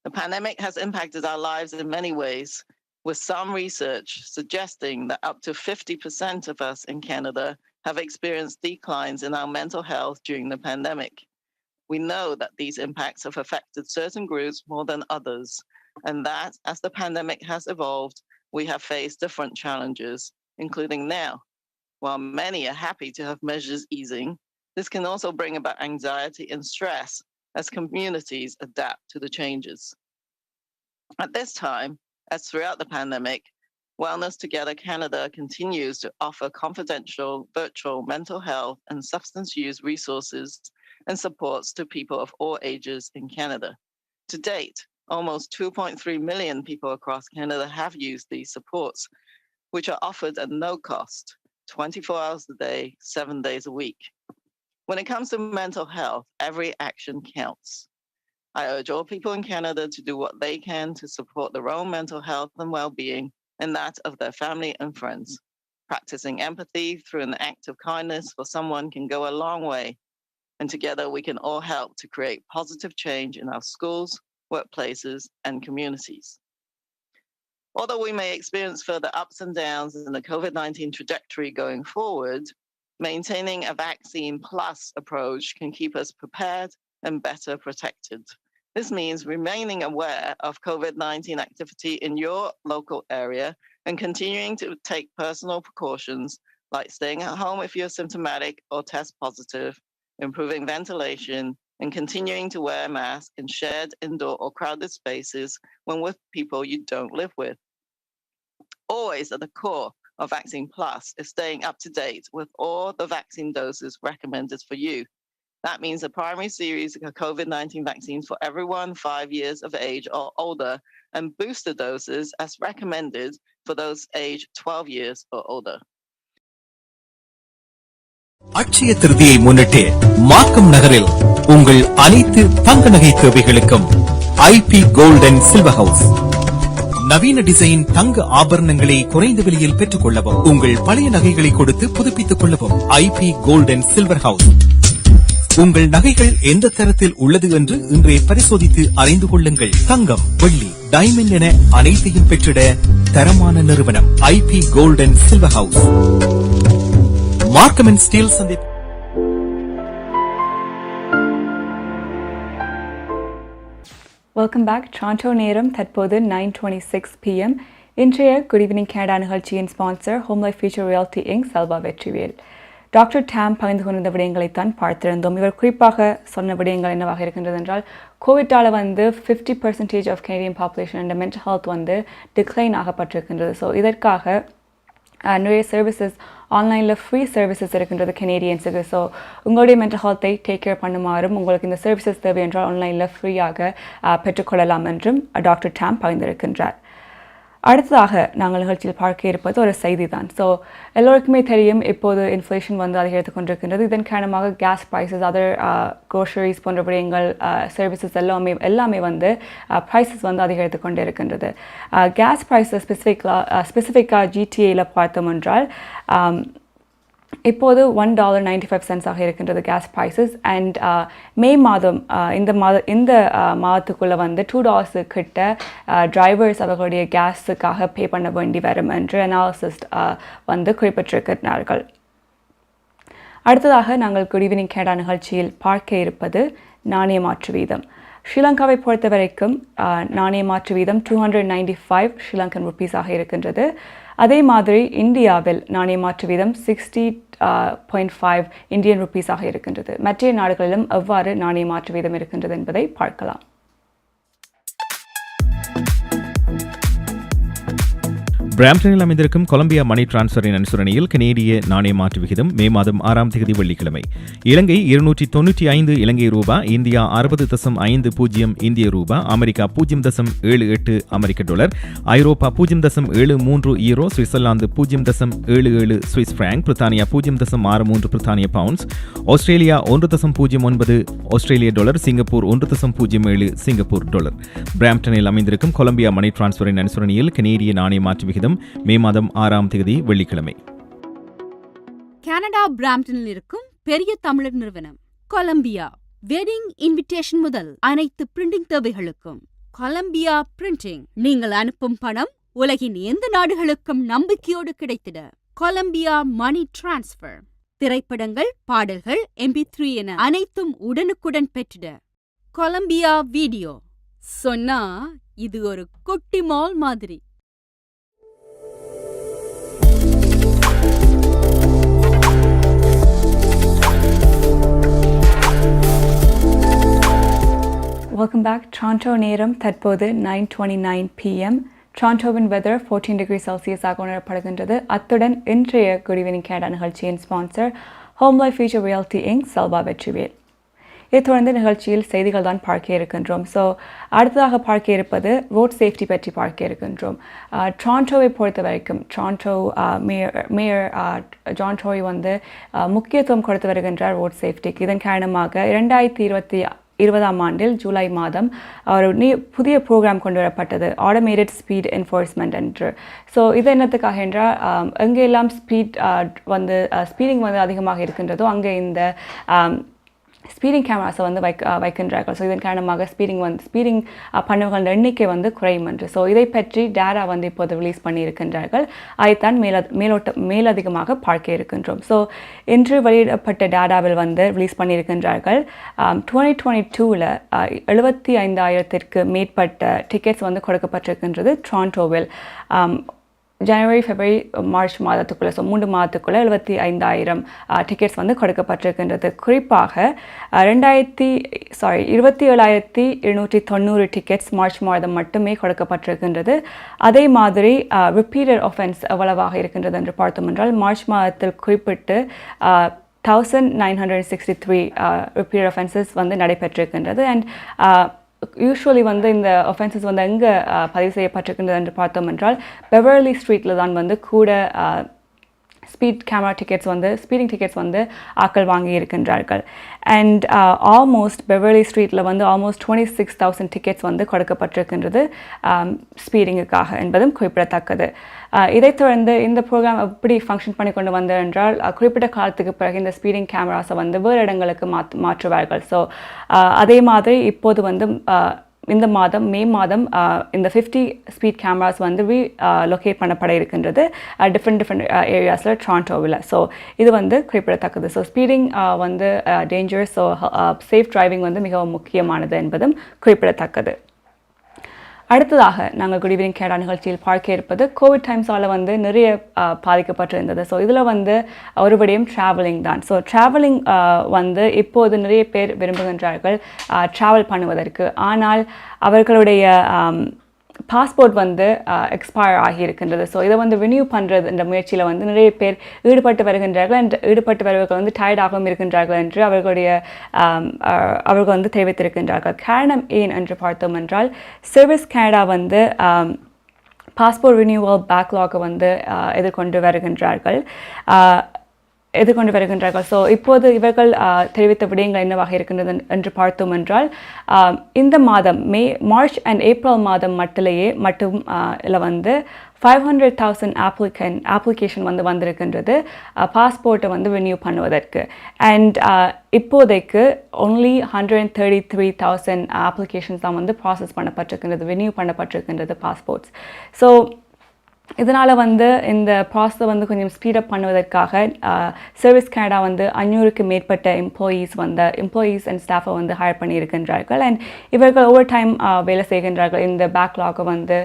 The pandemic has impacted our lives in many ways, with some research suggesting that up to 50% of us in Canada have experienced declines in our mental health during the pandemic. We know that these impacts have affected certain groups more than others, and that as the pandemic has evolved, we have faced different challenges, including now. While many are happy to have measures easing, this can also bring about anxiety and stress as communities adapt to the changes. At this time, as throughout the pandemic, Wellness Together Canada continues to offer confidential virtual mental health and substance use resources and supports to people of all ages in Canada. To date, almost 2.3 million people across Canada have used these supports, which are offered at no cost, 24 hours a day, 7 days a week. When it comes to mental health, every action counts. I urge all people in Canada to do what they can to support their own mental health and well-being and that of their family and friends. Practicing empathy through an act of kindness for someone can go a long way. And together we can all help to create positive change in our schools, workplaces, and communities. Although we may experience further ups and downs in the COVID-19 trajectory going forward, maintaining a vaccine plus approach can keep us prepared and better protected. This means remaining aware of COVID-19 activity in your local area and continuing to take personal precautions like staying at home if you're symptomatic or test positive, improving ventilation, and continuing to wear a mask in shared indoor or crowded spaces when with people you don't live with. Always at the core of Vaccine Plus is staying up to date with all the vaccine doses recommended for you. That means a primary series of COVID-19 vaccines for everyone 5 years of age or older, and booster doses as recommended for those aged 12 years or older. Akshaya Tritiya முன்னிட்டு மார்க்கம் நகரில் உங்கள் அனைத்து தங்க நகை தேவைகளுக்கும் IP Gold and Silver House. நவீன design தங்க ஆபரணங்களை குறைந்த விலையில் பெற்றுக் கொள்ளவும், உங்கள் பழைய நகைகளை கொடுத்து புதுப்பித்துக் கொள்ளவும் IP Gold and Silver House. உங்கள் நகைகள் எந்த தரத்தில் உள்ளது என்று இன்றே பரிசோதித்து அறிந்து கொள்ளுங்கள். தங்கம், வெள்ளி, டைமண்ட் என அனைத்தையும் பெற்றிட தரமான நிறுவனம் IB Gold and Silver House. Markham and Steel சந்திப்பு. Welcome back. டொரண்டோ நேரம் தற்போது 9:26 p.m. இன்றைய குட் ஈவினிங் கனடா நிகழ்ச்சியின் sponsor Home Life Future reality Inc. Selva Vetrivel. Doctor Tam பகிர்ந்து கொண்ட விடயங்களைத்தான் பார்த்திருந்தோம். இவர் குறிப்பாக சொன்ன விடயங்கள் என்னவாக இருக்கின்றது என்றால், கோவிட்டால் 50% of Canadian population and mental health decline ஆகப்பட்டிருக்கின்றது. ஸோ இதற்காக நிறைய சர்வீசஸ் ஆன்லைனில் ஃப்ரீ சர்வீசஸ் இருக்கின்றது கனேடியன்ஸுக்கு. ஸோ உங்களுடைய மென்டல் ஹெல்த்தை டேக் கேர் பண்ணுமாறும் உங்களுக்கு இந்த சர்வீசஸ் தேவை என்றால் ஆன்லைனில் ஃப்ரீயாக பெற்றுக்கொள்ளலாம் என்றும் டாக்டர் டேம் பகிர்ந்திருக்கின்றார். அடுத்ததாக நாங்கள் நிகழ்ச்சியில் பார்க்க இருப்பது ஒரு செய்தி தான். ஸோ எல்லோருக்குமே தெரியும், இப்போது இன்ஃப்ளேஷன் அதிகரித்து கொண்டிருக்கின்றது. இதன் காரணமாக கேஸ் ப்ரைஸஸ், அதர் க்ரோசரிஸ் போன்ற விடயங்கள், சர்வீசஸ் எல்லாமே ப்ரைஸஸ் அதிகரித்து கொண்டே இருக்கின்றது. கேஸ் ப்ரைஸஸ் ஸ்பெசிஃபிக்காக ஜிடிஏயில் பார்த்தோம் என்றால் இப்போது $1.95 இருக்கின்றது கேஸ் ப்ரைஸஸ். அண்ட் மே மாதம் இந்த மாதத்துக்குள்ளே $2 கிட்ட டிரைவர்ஸ் அவர்களுடைய கேஸுக்காக பே பண்ண வேண்டி வரும் என்று அனாலிசிஸ் குறிப்பிட்டிருக்கிறார்கள். அடுத்ததாக நாங்கள் குட் ஈவினிங் கனடா நிகழ்ச்சியில் பார்க்க இருப்பது நாணய மாற்று வீதம். ஸ்ரீலங்காவை பொறுத்த வரைக்கும் நாணய மாற்று வீதம் 295 ஸ்ரீலங்கன் ருப்பீஸாக இருக்கின்றது. அதே மாதிரி இந்தியாவில் நாணய மாற்று வீதம் 60.5 இந்தியன் ருப்பீஸாக இருக்கின்றது. மற்ற நாடுகளிலும் எவ்வாறு நாணய மாற்று வீதம் இருக்கின்றது என்பதை பார்க்கலாம். பிராம்டனில் அமைந்திருக்கும் கொலம்பியா மணி டிரான்ஸ்ஃபரின் அனுசரணையில் கனேடிய நாணய மாற்று விகிதம் மே மாதம் 6ஆம் தேதி வெள்ளிக்கிழமை இலங்கை 295 இலங்கை ரூபா, இந்தியா 60.50 இந்திய ரூபா, அமெரிக்கா 0.78 அமெரிக்க டாலர், ஐரோப்பா 0.73 ஈரோ, சுவிட்சர்லாந்து 0.77 சுவிஸ் பிராங்க், பிரித்தானியா 0.63 பிரித்தானிய பவுண்ட்ஸ், ஆஸ்திரேலியா 1.09 ஆஸ்திரேலிய டாலர், சிங்கப்பூர் 1.07 சிங்கப்பூர் டாலர். பிராம்டனில் அமைந்திருக்கும் கொலம்பியா மணி டிரான்ஸ்ஃபரின் அனுசரணையில் கனேடிய நாணய மாற்று விகிதம் மே மாதம் 6ஆம் தேதி வெள்ளிக்கிழமை. கனடா பிராம்டனில் இருக்கும் பெரிய தமிழர் நிறுவனம் கொலம்பியா வெட்டிங் இன்விடேஷன் முதல் அனைத்து பிரிண்டிங் தேவைகளுக்கும் கொலம்பியா பிரிண்டிங். நீங்கள் அனுப்பும் பணம் உலகின் எந்த நாடுகளுக்கும் நம்பிக்கையோடு கிடைத்திட கொலம்பியா மணி டிரான்ஸ்ஃபர். திரைப்படங்கள், பாடல்கள், MP3 என அனைத்தும் உடனுக்குடன் பெற்றிட கொலம்பியா வீடியோ. சொன்னா இது ஒரு குட்டி மால் மாதிரி. Welcome back. Toronto நேரம் தற்போது 9:29 PM. டொரண்டோவின் வெதர் 14 டிகிரி செல்சியஸாக உணரப்படுகின்றது. அத்துடன் இன்றைய குட் ஈவினிங் கனடா நிகழ்ச்சியின் sponsor Home Life Future reality Inc, Selva Vetrivel. இதை தொடர்ந்து நிகழ்ச்சியில் செய்திகள் தான் பார்க்க இருக்கின்றோம். ஸோ அடுத்ததாக பார்க்க இருப்பது ரோட் சேஃப்டி பற்றி பார்க்க இருக்கின்றோம். டொரண்டோவை பொறுத்த வரைக்கும் டொரண்டோ மேயர் ஜான் டோரி முக்கியத்துவம் கொடுத்து வருகின்றார் ரோட் சேஃப்டிக்கு. இதன் காரணமாக 2020ஆம் ஆண்டில் ஜூலை மாதம் ஒரு புதிய ப்ரோக்ராம் கொண்டு வரப்பட்டது, ஆட்டோமேட்டட் ஸ்பீட் என்ஃபோர்ஸ்மெண்ட் என்று. ஸோ இது என்னத்துக்காக என்றால், எங்கெல்லாம் ஸ்பீடிங் அதிகமாக இருக்கின்றதோ அங்கே இந்த ஸ்பீடிங் கேமராஸை வைக்கின்றார்கள். ஸோ இதன் காரணமாக ஸ்பீடிங் பண்ணவர்கள் எண்ணிக்கை குறையும் என்று. ஸோ இதை பற்றி டேரா இப்போது ரிலீஸ் பண்ணியிருக்கின்றார்கள். அதைத்தான் மேலதிகமாக பார்க்க இருக்கின்றோம். ஸோ இன்று வெளியிடப்பட்ட டேராவில் ரிலீஸ் பண்ணியிருக்கின்றார்கள். 2022 75,000க்கு மேற்பட்ட டிக்கெட்ஸ் கொடுக்கப்பட்டிருக்கின்றது டொரண்டோவில். ஜனவரி, பிப்ரவரி, மார்ச் மாதத்துக்குள்ளே, ஸோ 3 மாதத்துக்குள்ளே 75,000 டிக்கெட்ஸ் கொடுக்கப்பட்டிருக்கின்றது. குறிப்பாக 27,290 டிக்கெட்ஸ் மார்ச் மாதம் மட்டுமே கொடுக்கப்பட்டிருக்கின்றது. அதே மாதிரி ரிப்பீட்டட் ஆஃபென்ஸ் எவ்வளவாக இருக்கின்றது என்று பார்த்தோம் என்றால், மார்ச் மாதத்தில் குறிப்பிட்டு 1963 ரிப்பீட்டட் ஆஃபென்சஸ் நடைபெற்றிருக்கின்றது. அண்ட் யூஸ்வலி இந்த ஒஃபென்சஸ் எங்கே பதிவு செய்யப்பட்டிருக்கின்றது என்று பார்த்தோம் என்றால், பெவர்லி ஸ்ட்ரீட்டில் தான் கூட speed camera tickets speeding tickets ஆக்கள் வாங்கி இருக்கின்றார்கள். அண்ட் ஆல்மோஸ்ட் பெவர்லி ஸ்ட்ரீட்டில் ஆல்மோஸ்ட் 26,000 டிக்கெட்ஸ் கொடுக்கப்பட்டிருக்கின்றது ஸ்பீடிங்குக்காக என்பதும் குறிப்பிடத்தக்கது. இதைத் தொடர்ந்து இந்த ப்ரோக்ராம் எப்படி ஃபங்க்ஷன் பண்ணி கொண்டு வந்தது என்றால், குறிப்பிட்ட காலத்துக்கு பிறகு இந்த ஸ்பீடிங் கேமராஸை வேறு இடங்களுக்கு மாற்றுவார்கள். ஸோ அதே மாதிரி இப்போது இந்த மாதம் மே மாதம் இந்த 50 ஸ்பீட் கேமராஸ் லொக்கேட் பண்ணப்பட இருக்கின்றது டிஃப்ரெண்ட் ஏரியாஸில் டொரண்டோவில். ஸோ இது குறிப்பிடத்தக்கது. So speeding dangerous, so safe driving மிகவும் முக்கியமானது என்பதும் குறிப்பிடத்தக்கது. அடுத்ததாக நாங்கள் குட் ஈவினிங் கேடா நிகழ்ச்சியில் பார்க்க இருப்பது கோவிட் டைம்ஸால் வந்து நிறைய பாதிக்கப்பட்டிருந்தது. ஸோ இதில் வந்து ஒருபடியும் ட்ராவலிங் தான். ஸோ ட்ராவலிங் வந்து இப்போது நிறைய பேர் விரும்புகின்றார்கள் ட்ராவல் பண்ணுவதற்கு. ஆனால் அவர்களுடைய பாஸ்போர்ட் வந்து எக்ஸ்பயர் ஆகியிருக்கின்றது. ஸோ இதை வந்து ரினியூ பண்ணுறது இந்த முயற்சியில் வந்து நிறைய பேர் ஈடுபட்டு வருகின்றார்கள். ஈடுபட்டு வருவர்கள் வந்து டயர்டாகவும் இருக்கின்றார்கள் என்று அவர்கள் வந்து தெரிவித்திருக்கின்றார்கள். காரணம் ஏன் என்று பார்த்தோம் என்றால் சர்வீஸ் கனடா வந்து பாஸ்போர்ட் ரினியூவல் பேக்லாகை வந்து எதிர்கொண்டு வருகின்றார்கள். ஸோ இப்போது இவர்கள் தெரிவித்த விடயங்கள் என்னவாக இருக்கின்றது என்று பார்த்தோம் என்றால் இந்த மாதம் மார்ச் அண்ட் ஏப்ரல் மாதம் மட்டும் வந்து 500,000 அப்ளிகேஷன் வந்து வந்திருக்கின்றது பாஸ்போர்ட்டை வந்து ரினியூ பண்ணுவதற்கு. அண்ட் இப்போதைக்கு ஒன்லி 133,000 அப்ளிகேஷன்ஸ் தான் வந்து ப்ராசஸ் பண்ணப்பட்டிருக்கின்றது, ரினியூ பண்ணப்பட்டிருக்கின்றது பாஸ்போர்ட்ஸ். ஸோ இதனால் வந்து இந்த ப்ராசஸை வந்து கொஞ்சம் ஸ்பீடப் பண்ணுவதற்காக சர்வீஸ் கனடா வந்து 500க்கு மேற்பட்ட எம்ப்ளாயீஸ் அண்ட் ஸ்டாஃபை வந்து ஹையர் பண்ணியிருக்கின்றார்கள். அண்ட் இவர்கள் ஓவர் டைம் வேலை செய்கின்றார்கள் இந்த பேக்லாகை வந்து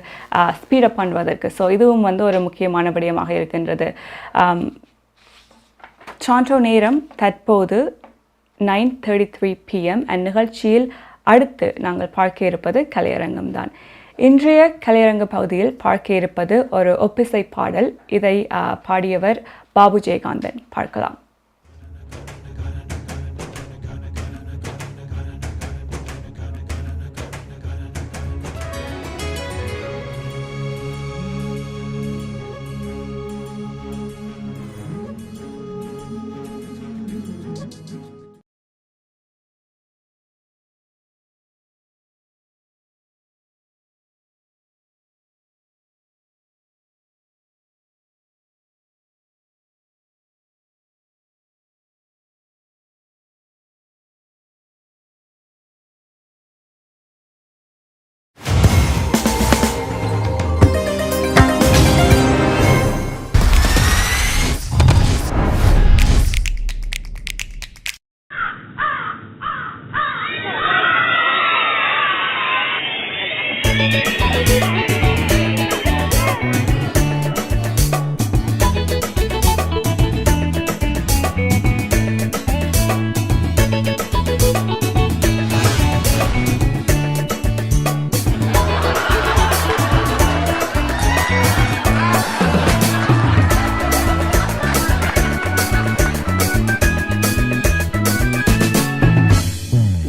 ஸ்பீடப் பண்ணுவதற்கு. ஸோ இதுவும் வந்து ஒரு முக்கியமான விடயமாக இருக்கின்றது. சாண்டோ நேரம் தற்போது 9:33 PM அண்ட் நிகழ்ச்சியில் அடுத்து நாங்கள் பார்க்க இருப்பது கலையரங்கம் தான். இன்றைய கலையரங்க பகுதியில் பார்க்க இருப்பது ஒரு ஒப்பிசை பாடல். இதை பாடியவர் பாபு ஜெயகாந்தன். பார்க்கலாம்.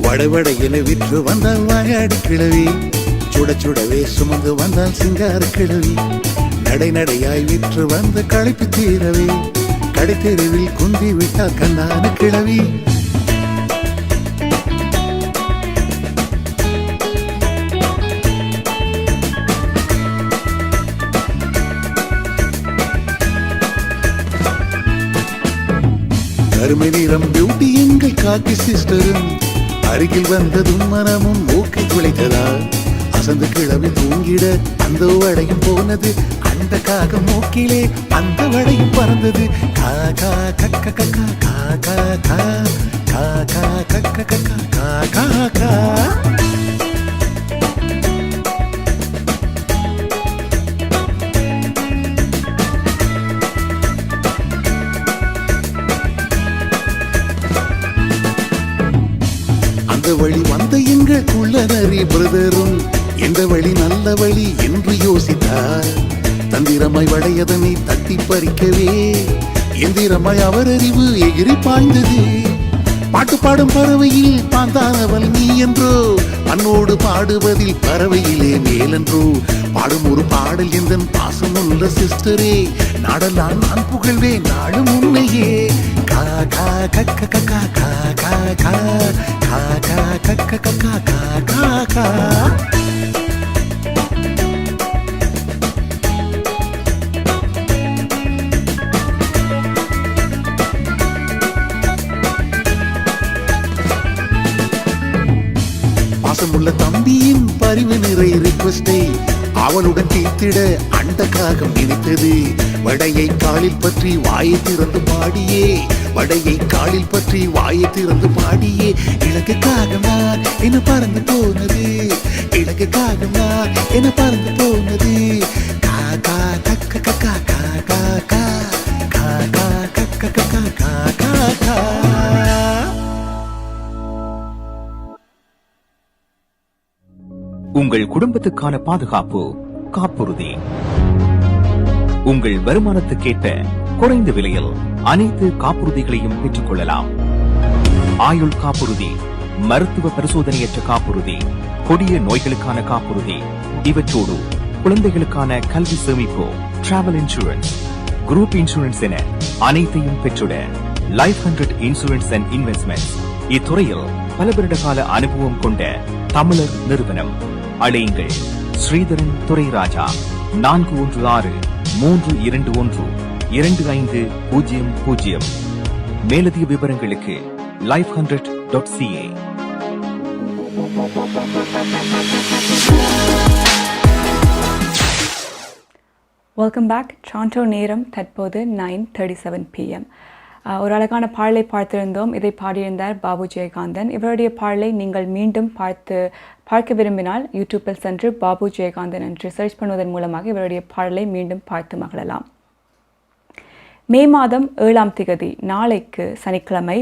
வடவடையில விற்று வந்தால் வாயாடி கிழவி, சுட சுடவே சுமந்து வந்தால் சிங்கார கிழவி, நடை நடையாய் விற்று வந்த களைப்பு தீரவே கடைத்தெருவில் குந்தி விட்டால் கண்ணான கிழவி. கருமை நிறம் பியூட்டி எங்கள் காக்கி சிஸ்டரும் அருகில் வந்ததும் மனமும் மூக்கை குலைத்ததா, அசந்து கிளவி தூங்கிட அந்த வடையும் போனது, அந்த காக மூக்கிலே அந்த வடையும் பறந்தது. காக்கா கக்க கக்கா காக்கா கா காக்கா கக்க கக்கா காக்கா கா. வழி வந்த எங்கள் குள்ளநரி பிரதரும் எந்த வழி நல்ல வழி என்று யோசித்தார். தந்திரமாய் வடையதனை தட்டி பறிக்கவே எந்திரமாய் அவர் அறிவு எகிரி பாய்ந்தது. பாட்டு பாடும் பறவையில் பாந்தானவள் நீ என்றோ, அன்னோடு பாடுவதில் பறவையிலே மேலென்றோ. பாடும் ஒரு பாடல் எந்த பாசம் உள்ள சிஸ்டரே, நாடெல்லாம் நான் புகழ்வேன் நாளும் உண்மையே. காக்கா கக்க கக்கா காக்கா கா காக்கா கக்க கக்கா காக்கா கா. பாசமுள்ள தம்பியின் பரிவு நிறை ரிக்வெஸ்டை அவளுடன் தீர்த்திட அண்ட காகம் நினைத்தது. வடையை காலில் பற்றி வாயை திறந்து பாடியே, வடையை காலில் பற்றி வாயை திறந்து பாடியே, இலக்குக்காக நான் என்ன பறந்து போனது. அழகு காகமா என பறந்து போனது காக்கா கக்க கக்கா காக்கா கா காக்கா கக்க கக்கா காக்கா கா. உங்கள் குடும்பத்துக்கான பாதுகாப்பு காப்புறுதி. உங்கள் வருமானத்துக்கேற்ப குறைந்த விலையில் அனைத்து காப்புறுதிகளையும் பெற்றுக் கொள்ளலாம். ஆயுள் காப்புறுதி, மருத்துவ பரிசோதனையற்ற காப்புறுதி, கொடிய நோய்களுக்கான காப்புறுதி, இவற்றோடு குழந்தைகளுக்கான கல்வி சேமிப்பு, டிராவல் இன்சூரன்ஸ், குரூப் இன்சூரன்ஸ் என அனைத்தையும் பெற்றுட லைஃப் 100 இன்சூரன்ஸ் அண்ட் இன்வெஸ்ட்மெண்ட்ஸ் இத்துறையில் பல வருட கால அனுபவம் கொண்ட தமிழர் நிறுவனம். அழையுங்கள் ஸ்ரீதரன் துரைராஜா 416-321-2500. மேலதிக விவரங்களுக்கு life100.ca. Welcome back. டாரண்டோ நேரம் தற்போது 9:37 PM. ஒரு அழகான பாடலை பார்த்திருந்தோம். இதை பாடியிருந்தார் பாபு ஜெயகாந்தன். இவருடைய பாடலை நீங்கள் மீண்டும் பார்க்க விரும்பினால் யூடியூப்பில் சென்று பாபு ஜெயகாந்தன் என்று சர்ச் பண்ணுவதன் மூலமாக இவருடைய பாடலை மீண்டும் பார்த்து மகிழலாம். மே மாதம் 7ஆம் திகதி நாளைக்கு சனிக்கிழமை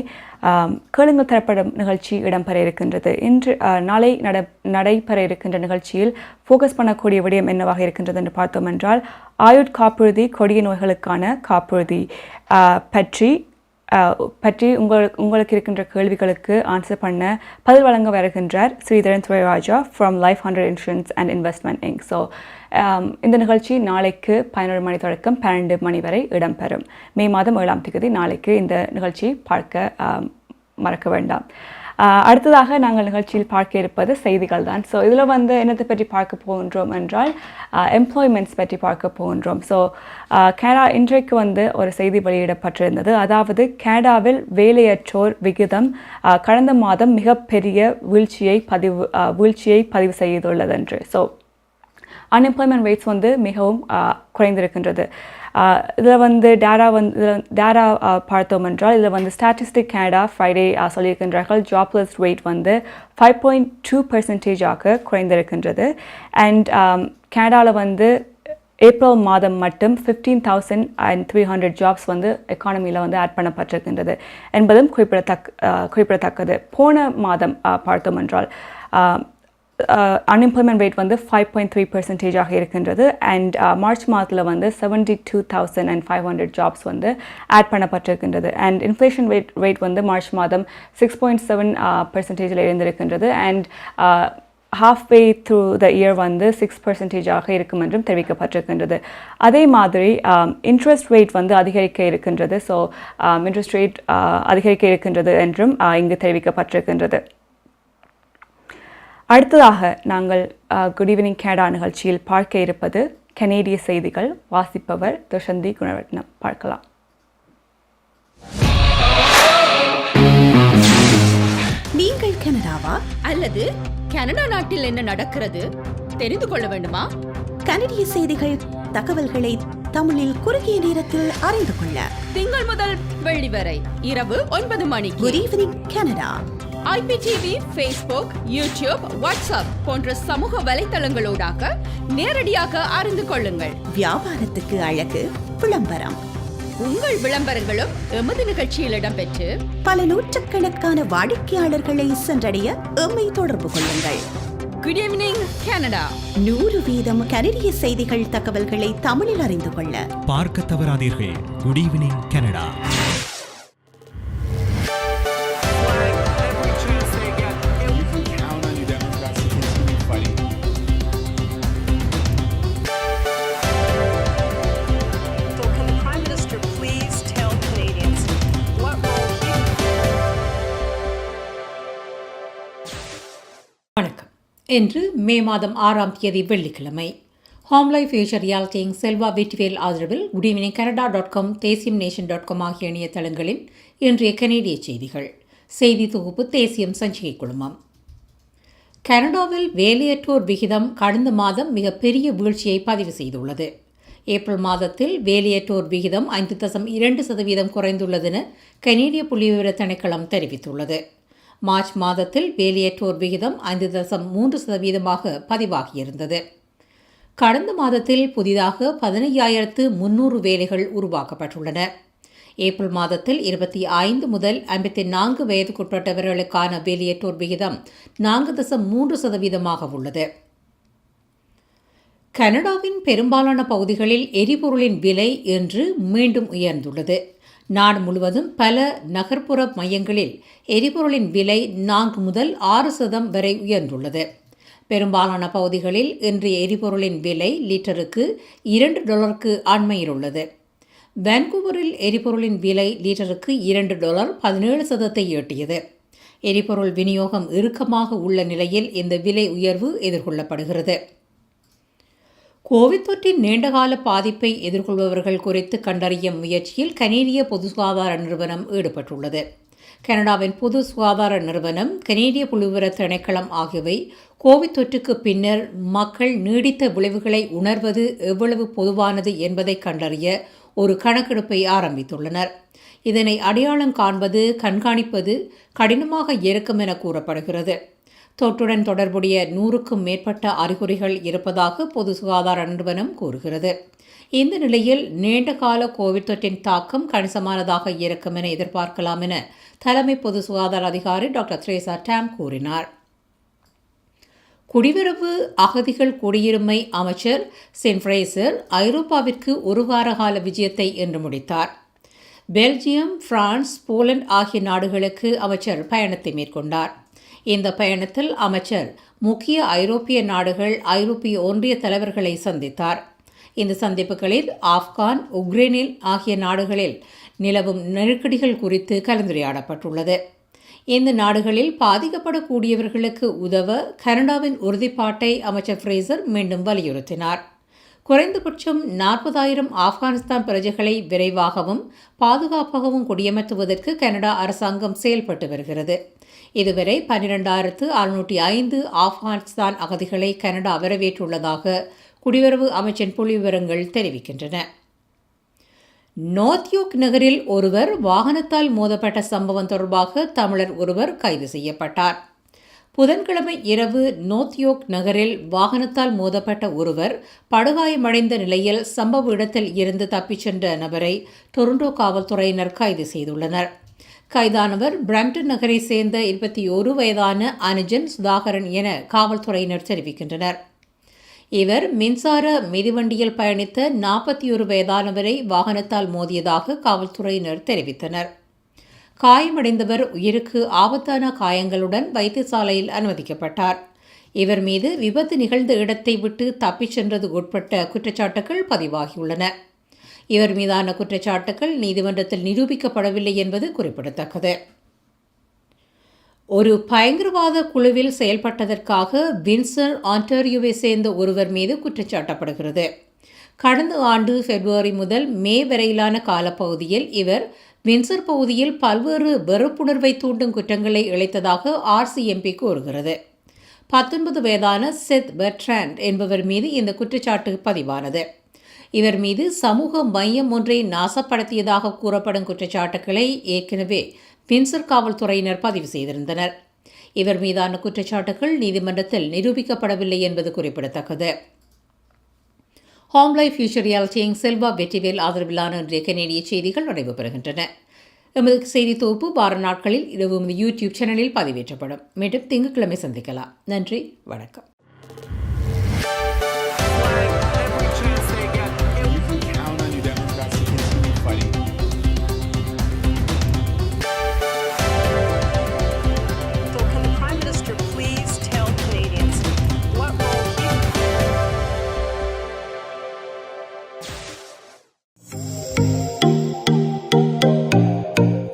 கேளுங்கள் திரைப்படம் நிகழ்ச்சி இடம்பெற இருக்கின்றது. இன்று நாளை நடைபெற இருக்கின்ற நிகழ்ச்சியில் ஃபோக்கஸ் பண்ணக்கூடிய விடயம் என்னவாக இருக்கின்றது என்று பார்த்தோம் என்றால், ஆயுட்காப்புறுதி, கொடிய நோய்களுக்கான காப்புறுதி பற்றி உங்களுக்கு இருக்கின்ற கேள்விகளுக்கு ஆன்சர் பண்ண பதில் வழங்க வருகின்றார் Sridharan Thurairaja from Life 100 insurance and investment Inc. So இந்த நிகழ்ச்சி நாளைக்கு 11 மணி தொடக்கம் 12 மணி வரை இடம்பெறும். மே மாதம் 7ஆம் தேதி நாளைக்கு இந்த நிகழ்ச்சி பார்க்க மறக்க வேண்டாம். அடுத்ததாக நாங்கள் நிகழ்ச்சியில் பார்க்க இருப்பது செய்திகள் தான். ஸோ இதில் என்னத்தை பற்றி பார்க்க போகின்றோம் என்றால் எம்ப்ளாய்மெண்ட்ஸ் பற்றி பார்க்க போகின்றோம். ஸோ கனடா இன்றைக்கு ஒரு செய்தி வெளியிடப்பட்டிருந்தது. அதாவது கனடாவில் வேலையற்றோர் விகிதம் கடந்த மாதம் மிகப்பெரிய வீழ்ச்சியை பதிவு செய்துள்ளது என்று. ஸோ அன்எம்ப்ளாய்மெண்ட் ரேட்ஸ் மிகவும் குறைந்திருக்கின்றது. இதில் டேரா பார்த்தோம் என்றால் இதில் ஸ்டாட்டிஸ்டிக் கனடா ஃப்ரைடே சொல்லியிருக்கின்றார்கள் ஜாப்லெஸ் ரேட் 5.2% குறைந்திருக்கின்றது. அண்ட் கனடாவில் ஏப்ரல் மாதம் மட்டும் 15,300 ஜாப்ஸ் எக்கானமியில் ஆட் பண்ணப்பட்டிருக்கின்றது என்பதும் குறிப்பிடத்தக்கது. போன மாதம் பார்த்தோம் என்றால் அன்எம்ப்ளாய்மெண்ட் ரேட் 5.3% இருக்கின்றது. அண்ட் மார்ச் மாதத்தில் 72,500 ஜாப்ஸ் ஆட் பண்ணப்பட்டிருக்கின்றது. அண்ட் இன்ஃப்ளேஷன் ரேட் மார்ச் மாதம் 6.7% இருந்திருக்கின்றது. And halfway through the year 6% இருக்கும் என்றும் தெரிவிக்கப்பட்டிருக்கின்றது. அதே மாதிரி இன்ட்ரெஸ்ட் ரேட் அதிகரிக்க இருக்கின்றது. ஸோ இன்ட்ரெஸ்ட் ரேட் அதிகரிக்க இருக்கின்றது என்றும் இங்கு தெரிவிக்கப்பட்டிருக்கின்றது. அடுத்ததாக நாங்கள் குட் ஈவினிங் கனடா நிகழ்ச்சியில் பார்க்க இருப்பது கனேடிய செய்திகள். வாசிப்பவர் துஷந்தி குணரட்னம். பார்க்கலாம். நீங்கள் கனடாவா அல்லது கனடா நாட்டில் என்ன நடக்கிறது தெரிந்து கொள்ள வேண்டுமா? கனடிய செய்திகள், தகவல்களை தமிழில் குறுகிய நேரத்தில் அறிந்து கொள்ள திங்கள் முதல் வெள்ளி வரை இரவு 9 மணிக்கு good evening Canada IPTV, Facebook, YouTube, WhatsApp போன்ற சமூக வலைத்தளங்களோடாக நேரடியாக அறிந்து கொள்ளுங்கள். வியாபாரத்துக்கு அழகு விளம்பரம். உங்கள் விளம்பரங்களும் எமது நிகழ்ச்சியில் இடம்பெற்று பல நூற்றுக்கணக்கான வாடிக்கையாளர்களை சென்றடைய எம்மை தொடர்பு கொள்ளுங்கள். Good evening Canada. 100% கனடிய செய்திகள், தகவல்களை தமிழில் அறிந்து கொள்ள பார்க்க தவறாதீர்கள். Good evening Canada. வணக்கம். இன்று மே மாதம் 6ஆம் தேதி வெள்ளிக்கிழமை. ஹோம் லைஃப் ஃபியூச்சர் ரியாலிட்டிங் செல்வா வெற்றிவேல் ஆதரவில் குட் ஈவினிங் கனடா.com, தேசியம்.com ஆகிய இணையதளங்களின் இன்றைய கனேடிய செய்திகள். செய்தி தொகுப்பு தேசியம் சஞ்சிகை குழுமம். கனடாவில் வேலையற்றோர் விகிதம் கடந்த மாதம் மிகப்பெரிய வீழ்ச்சியை பதிவு செய்துள்ளது. ஏப்ரல் மாதத்தில் வேலையற்றோர் விகிதம் 5.2% குறைந்துள்ளதென கனேடிய புள்ளிவிவர திணைக்களம் தெரிவித்துள்ளது. மார்ச் மாதத்தில் வேலையற்றோர் விகிதம் 5.3% பதிவாகியிருந்தது. கடந்த மாதத்தில் புதிதாக 15,300 வேலைகள் உருவாக்கப்பட்டுள்ளன. ஏப்ரல் மாதத்தில் 25 முதல் 54 வயதுக்குட்பட்டவர்களுக்கான வேலையற்றோர் விகிதம் 4.3% உள்ளது. கனடாவின் பெரும்பாலான பகுதிகளில் எரிபொருளின் விலை இன்று மீண்டும் உயர்ந்துள்ளது. நாடு முழுவதும் பல நகர்ப்புற மையங்களில் எரிபொருளின் விலை 4 முதல் 6% வரை உயர்ந்துள்ளது. பெரும்பாலான பகுதிகளில் இன்றைய எரிபொருளின் விலை லிட்டருக்கு $2 அண்மையில் உள்ளது. வான்கூவரில் எரிபொருளின் விலை லிட்டருக்கு $2.17 எட்டியது. எரிபொருள் விநியோகம் இறுக்கமாக உள்ள நிலையில் இந்த விலை உயர்வு எதிர்கொள்ளப்படுகிறது. கோவிட் தொற்றின் நீண்டகால பாதிப்பை எதிர்கொள்பவர்கள் குறித்து கண்டறியும் முயற்சியில் கனேடிய பொது சுகாதார நிறுவனம் ஈடுபட்டுள்ளது. கனடாவின் பொது சுகாதார நிறுவனம், கனேடிய புள்ளிவிவர திணைக்களம் ஆகியவை கோவிட் தொற்றுக்கு பின்னர் மக்கள் நீடித்த விளைவுகளை உணர்வது எவ்வளவு பொதுவானது என்பதை கண்டறிய ஒரு கணக்கெடுப்பை ஆரம்பித்துள்ளனர். இதனை அடையாளம் காண்பது, கண்காணிப்பது கடினமாக இருக்கும் என கூறப்படுகிறது. தொற்றுடன் தொடர்புடைய 100க்கும் மேற்பட்ட அறிகுறிகள் இருப்பதாக பொது சுகாதார நிறுவனம் கூறுகிறது. இந்த நிலையில் நீண்டகால கோவிட் தொற்றின் தாக்கம் கணிசமானதாக இருக்கும் என எதிர்பார்க்கலாம் என தலைமை பொது சுகாதார அதிகாரி டாக்டர் த்ரேசா டாம் கூறினார். குடிவரவு அகதிகள் குடியுரிமை அமைச்சர் சென் ஃப்ரேசர் ஐரோப்பாவிற்கு ஒரு வார கால விஜயத்தை இன்று முடித்தார். பெல்ஜியம், பிரான்ஸ், போலந்து ஆகிய நாடுகளுக்கு அமைச்சர் பயணத்தை மேற்கொண்டார். இந்த பயணத்தில் அமைச்சர் முக்கிய ஐரோப்பிய நாடுகள், ஐரோப்பிய ஒன்றிய தலைவர்களை சந்தித்தார். இந்த சந்திப்புகளில் ஆப்கான், உக்ரைனில் ஆகிய நாடுகளில் நிலவும் நெருக்கடிகள் குறித்து கலந்துரையாடப்பட்டுள்ளது. இந்த நாடுகளில் பாதிக்கப்படக்கூடியவர்களுக்கு உதவ கனடாவின் உறுதிப்பாட்டை அமைச்சர் ஃப்ரேசர் மீண்டும் வலியுறுத்தினார். குறைந்தபட்சம் 40,000 ஆப்கானிஸ்தான் பிரஜைகளை விரைவாகவும் பாதுகாப்பாகவும் குடியமர்த்துவதற்கு கனடா அரசாங்கம் செயல்பட்டு வருகிறது. இதுவரை 12,605 ஆப்கானிஸ்தான் அகதிகளை கனடா வரவேற்றுள்ளதாக குடிவரவு அமைச்சின் புள்ளிவிவரங்கள் தெரிவிக்கின்றன. நோர்த்யோக் நகரில் ஒருவர் வாகனத்தால் மோதப்பட்ட சம்பவம் தொடர்பாக தமிழர் ஒருவர் கைது செய்யப்பட்டார். புதன்கிழமை இரவு நோர்த்யோக் நகரில் வாகனத்தால் மோதப்பட்ட ஒருவர் படுகாயமடைந்த நிலையில் சம்பவ இடத்தில் இருந்து தப்பிச் சென்ற நபரை டொரண்டோ காவல்துறையினர் கைது செய்துள்ளனர். கைதானவர் பிரம்டன் நகரை சேர்ந்த 21 வயதான அனுஜன் சுதாகரன் என காவல்துறையினர் தெரிவிக்கின்றனர். இவர் மின்சார மிதிவண்டியில் பயணித்த 41 வயதானவரை வாகனத்தால் மோதியதாக காவல்துறையினர் தெரிவித்தனர். காயமடைந்தவர் உயிருக்கு ஆபத்தான காயங்களுடன் வைத்தியசாலையில் அனுமதிக்கப்பட்டார். இவர் மீது விபத்து நிகழ்ந்த இடத்தை விட்டு தப்பிச் சென்றது உட்பட்ட குற்றச்சாட்டுகள் பதிவாகியுள்ளன. இவர் மீதான குற்றச்சாட்டுகள் நீதிமன்றத்தில் நிரூபிக்கப்படவில்லை என்பது குறிப்பிடத்தக்கது. ஒரு பயங்கரவாத குழுவில் செயல்பட்டதற்காக வின்சர், ஆன்டாரியோவை சேர்ந்த ஒருவர் மீது குற்றச்சாட்டப்படுகிறது. கடந்த ஆண்டு பிப்ரவரி முதல் மே வரையிலான காலப்பகுதியில் இவர் வின்சர் பகுதியில் பல்வேறு வெறுப்புணர்வை தூண்டும் குற்றங்களை இழைத்ததாக RCMP கூறுகிறது. 19 வயதான செத் பெர்ட்ராண்ட் என்பவர் மீது இந்த குற்றச்சாட்டு பதிவானது. இவர் மீது சமூக மையம் ஒன்றை நாசப்படுத்தியதாக கூறப்படும் குற்றச்சாட்டுகளை ஏற்கனவே வின்சர் காவல்துறையினர் பதிவு செய்திருந்தனர். இவர் மீதான குற்றச்சாட்டுகள் நீதிமன்றத்தில் நிரூபிக்கப்படவில்லை என்பது குறிப்பிடத்தக்கது. ஹோம் லைஃப் ஃபியூச்சர் ரியாலிட்டியின் செல்வா வெற்றிவேல் ஆதரவிலான இன்றைய கனேடிய செய்திகள் நிறைவு பெறுகின்றன. எமது செய்தி தொகுப்பு வார நாட்களில் இரவு யூடியூப் சேனலில் பதிவேற்றப்படும். மீண்டும் திங்கட்கிழமை சந்திக்கலாம். நன்றி, வணக்கம்.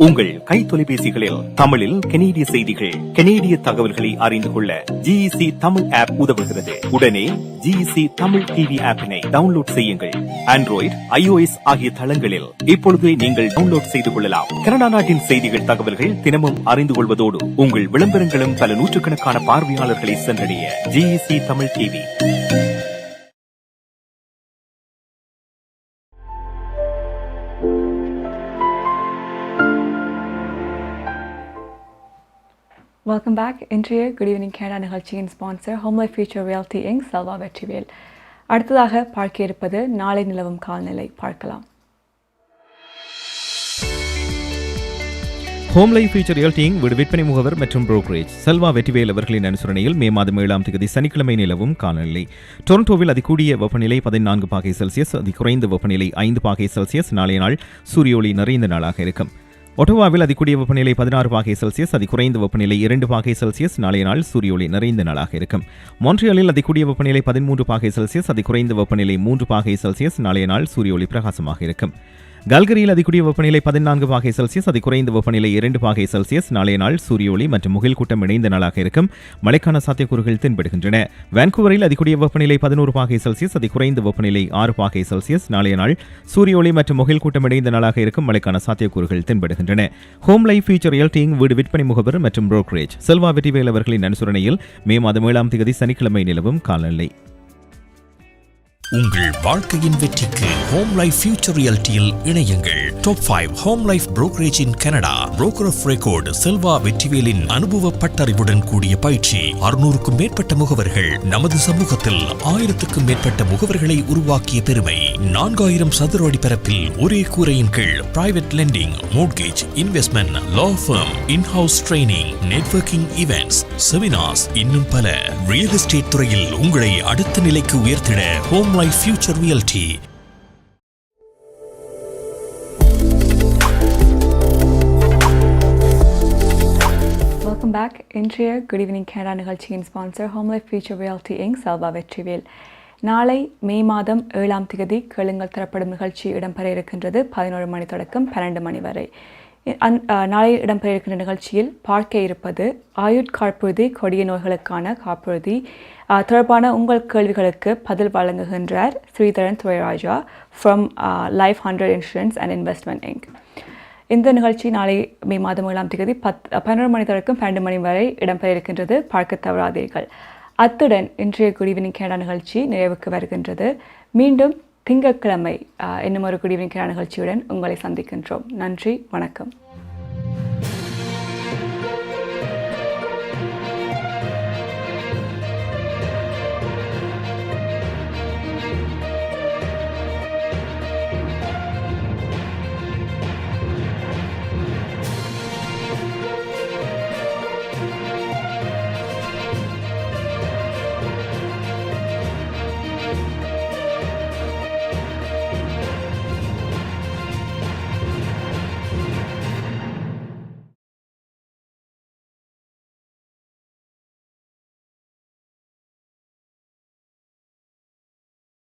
உங்கள் கை தொலைபேசிகளில் தமிழில் கனேடிய செய்திகள், கனேடிய தகவல்களை அறிந்து கொள்ள GEC தமிழ் ஆப் உதவுகிறது. உடனே GEC தமிழ் டிவி ஆப்பினை டவுன்லோட் செய்யுங்கள். ஆண்ட்ராய்டு, iOS ஆகிய தளங்களில் இப்பொழுதே நீங்கள் டவுன்லோட் செய்து கொள்ளலாம். கனடா நாட்டின் செய்திகள், தகவல்கள் தினமும் அறிந்து கொள்வதோடு உங்கள் விளம்பரங்களும் பல நூற்றுக்கணக்கான பார்வையாளர்களை சென்றடைய GEC Tamil TV. Welcome back. இன்றைய குட் ஈவினிங் கேனடா நிகழ்ச்சியின் sponsor Home Life Future reality Inc Selva Vetrivel. அடுத்ததாக பார்க்க இருப்பது நாளை நிலவும் கால்நிலை. பார்க்கலாம். ஹோம் லைஃப் ஃபியூச்சர் ரியாலிட்டி இங் வீடு விற்பனை முகவர் மற்றும் புரோக்கரேஜ் செல்வா வெற்றிவேல் அவர்களின் அனுசரணையில் மே மாதம் 7ஆம் தேதி சனிக்கிழமை நிலவும் காலநிலை. டொரண்டோவில் அதிகூடிய வெப்பநிலை 14 பாகை செல்சியஸ், அதிகுறைந்த வெப்பநிலை 5 பாகை செல்சியஸ். நாளைய நாள் சூரிய ஒளி நிறைந்த நாளாக இருக்கும். ஒட்டோவாவில் அதிகூடிய வெப்பநிலை 16 பாகை செல்சியஸ், அதிகுறைந்த வெப்பநிலை 2 பாகை செல்சியஸ். நாளைய நாள் சூரிய ஒளி நிறைந்த நாளாக இருக்கும். மான்ட்ரியாலில் அதிகூடிய வெப்பநிலை 13 பாகை செல்சியஸ், அதிகுறைந்த வெப்பநிலை 3 பாகை செல்சியஸ். நாளைய நாள் சூரிய ஒளி பிரகாசமாக இருக்கும். கல்கரியில் அதிகூடிய வெப்பநிலை 14 பாகை செல்சியஸ், அதிகுறைந்த வெப்பநிலை 2 பாகை செல்சியஸ். நாளைய நாள் சூரிய ஒளி மற்றும் முகில் கூட்டம் இணைந்த நாளாக இருக்கும். மழைக்கான சாத்தியக்கூறுகள் தென்படுகின்றன. வான்கூவரில் அதிகூடிய வெப்பநிலை 11 பாகை செல்சியஸ், அதிகுறைந்த வெப்பநிலை 6 பாகை செல்சியஸ். நாளைய நாள் சூரிய ஒளி மற்றும் முகில் கூட்டம் இணைந்த நாளாக இருக்கும். மழைக்கான சாத்தியக்கூறுகள் தென்படுகின்றன. ஹோம் லைஃப் ஃபியூச்சர் ரியாலிட்டி இங் வீடு விற்பனை முகவர் மற்றும் புரோக்கரேஜ் செல்வா வெற்றிவேல் அவர்களின் அனுசரணையில் மே மாதம் 7ஆம் தேதி சனிக்கிழமை நிலவும் காலநிலை. உங்கள் வாழ்க்கையின் வெற்றிக்கு ஹோம் லைஃப் ஃபியூச்சர் ரியாலிட்டியில் இணையுங்கள். Top 5 Home Life brokerage in Canada. Broker of record Selva வெற்றிவேலின் அனுபவ பட்டறிவுடன் கூடிய பயிற்சி. 600க்கும் மேற்பட்ட முகவர்கள். நமது சமூகத்தில் 1000க்கும் மேற்பட்ட முகவர்களை உருவாக்கிய பெருமை. 4000 சதுர அடி பரப்பில் ஒரே கூரையின் கீழ் private lending, mortgage, investment, law firm, in house training, networking events, seminars, இன்னும் பல. ரியல் எஸ்டேட் துறையில் உங்களை அடுத்த நிலைக்கு உயர்த்திட Home Life Future Realty. Welcome back. இன்றைய குட் ஈவினிங் கேனடா நிகழ்ச்சியின் sponsor Home Life Future reality Inc Selva Vetrivel. நாளை மே மாதம் 7ஆம் தேதி கேளுங்கள் தரப்படும் நிகழ்ச்சி இடம்பெற இருக்கின்றது. 11 மணி தொடக்கம் 12 மணி வரை. நாளை இடம்பெற இருக்கின்ற நிகழ்ச்சியில் பார்க்க இருப்பது ஆயுட் காப்புறுதி, கொடிய நோய்களுக்கான காப்புறுதி தொடர்பான உங்கள் கேள்விகளுக்கு பதில் வழங்குகின்றார் Sritharan Thurairaja from Life 100 insurance and investment Inc. இந்த நிகழ்ச்சி நாளை மே மாதம் 7ஆம் தேதி 11 மணி தொடக்கம் 12 மணி வரை இடம்பெற இருக்கின்றது. பார்க்க தவறாதீர்கள். அத்துடன் இன்றைய குட் ஈவினிங் கேனடா நிகழ்ச்சி நிறைவுக்கு வருகின்றது. மீண்டும் திங்கட்கிழமை இன்னும் ஒரு குட் ஈவினிங் கேனடா நிகழ்ச்சியுடன் உங்களை சந்திக்கின்றோம். நன்றி, வணக்கம்.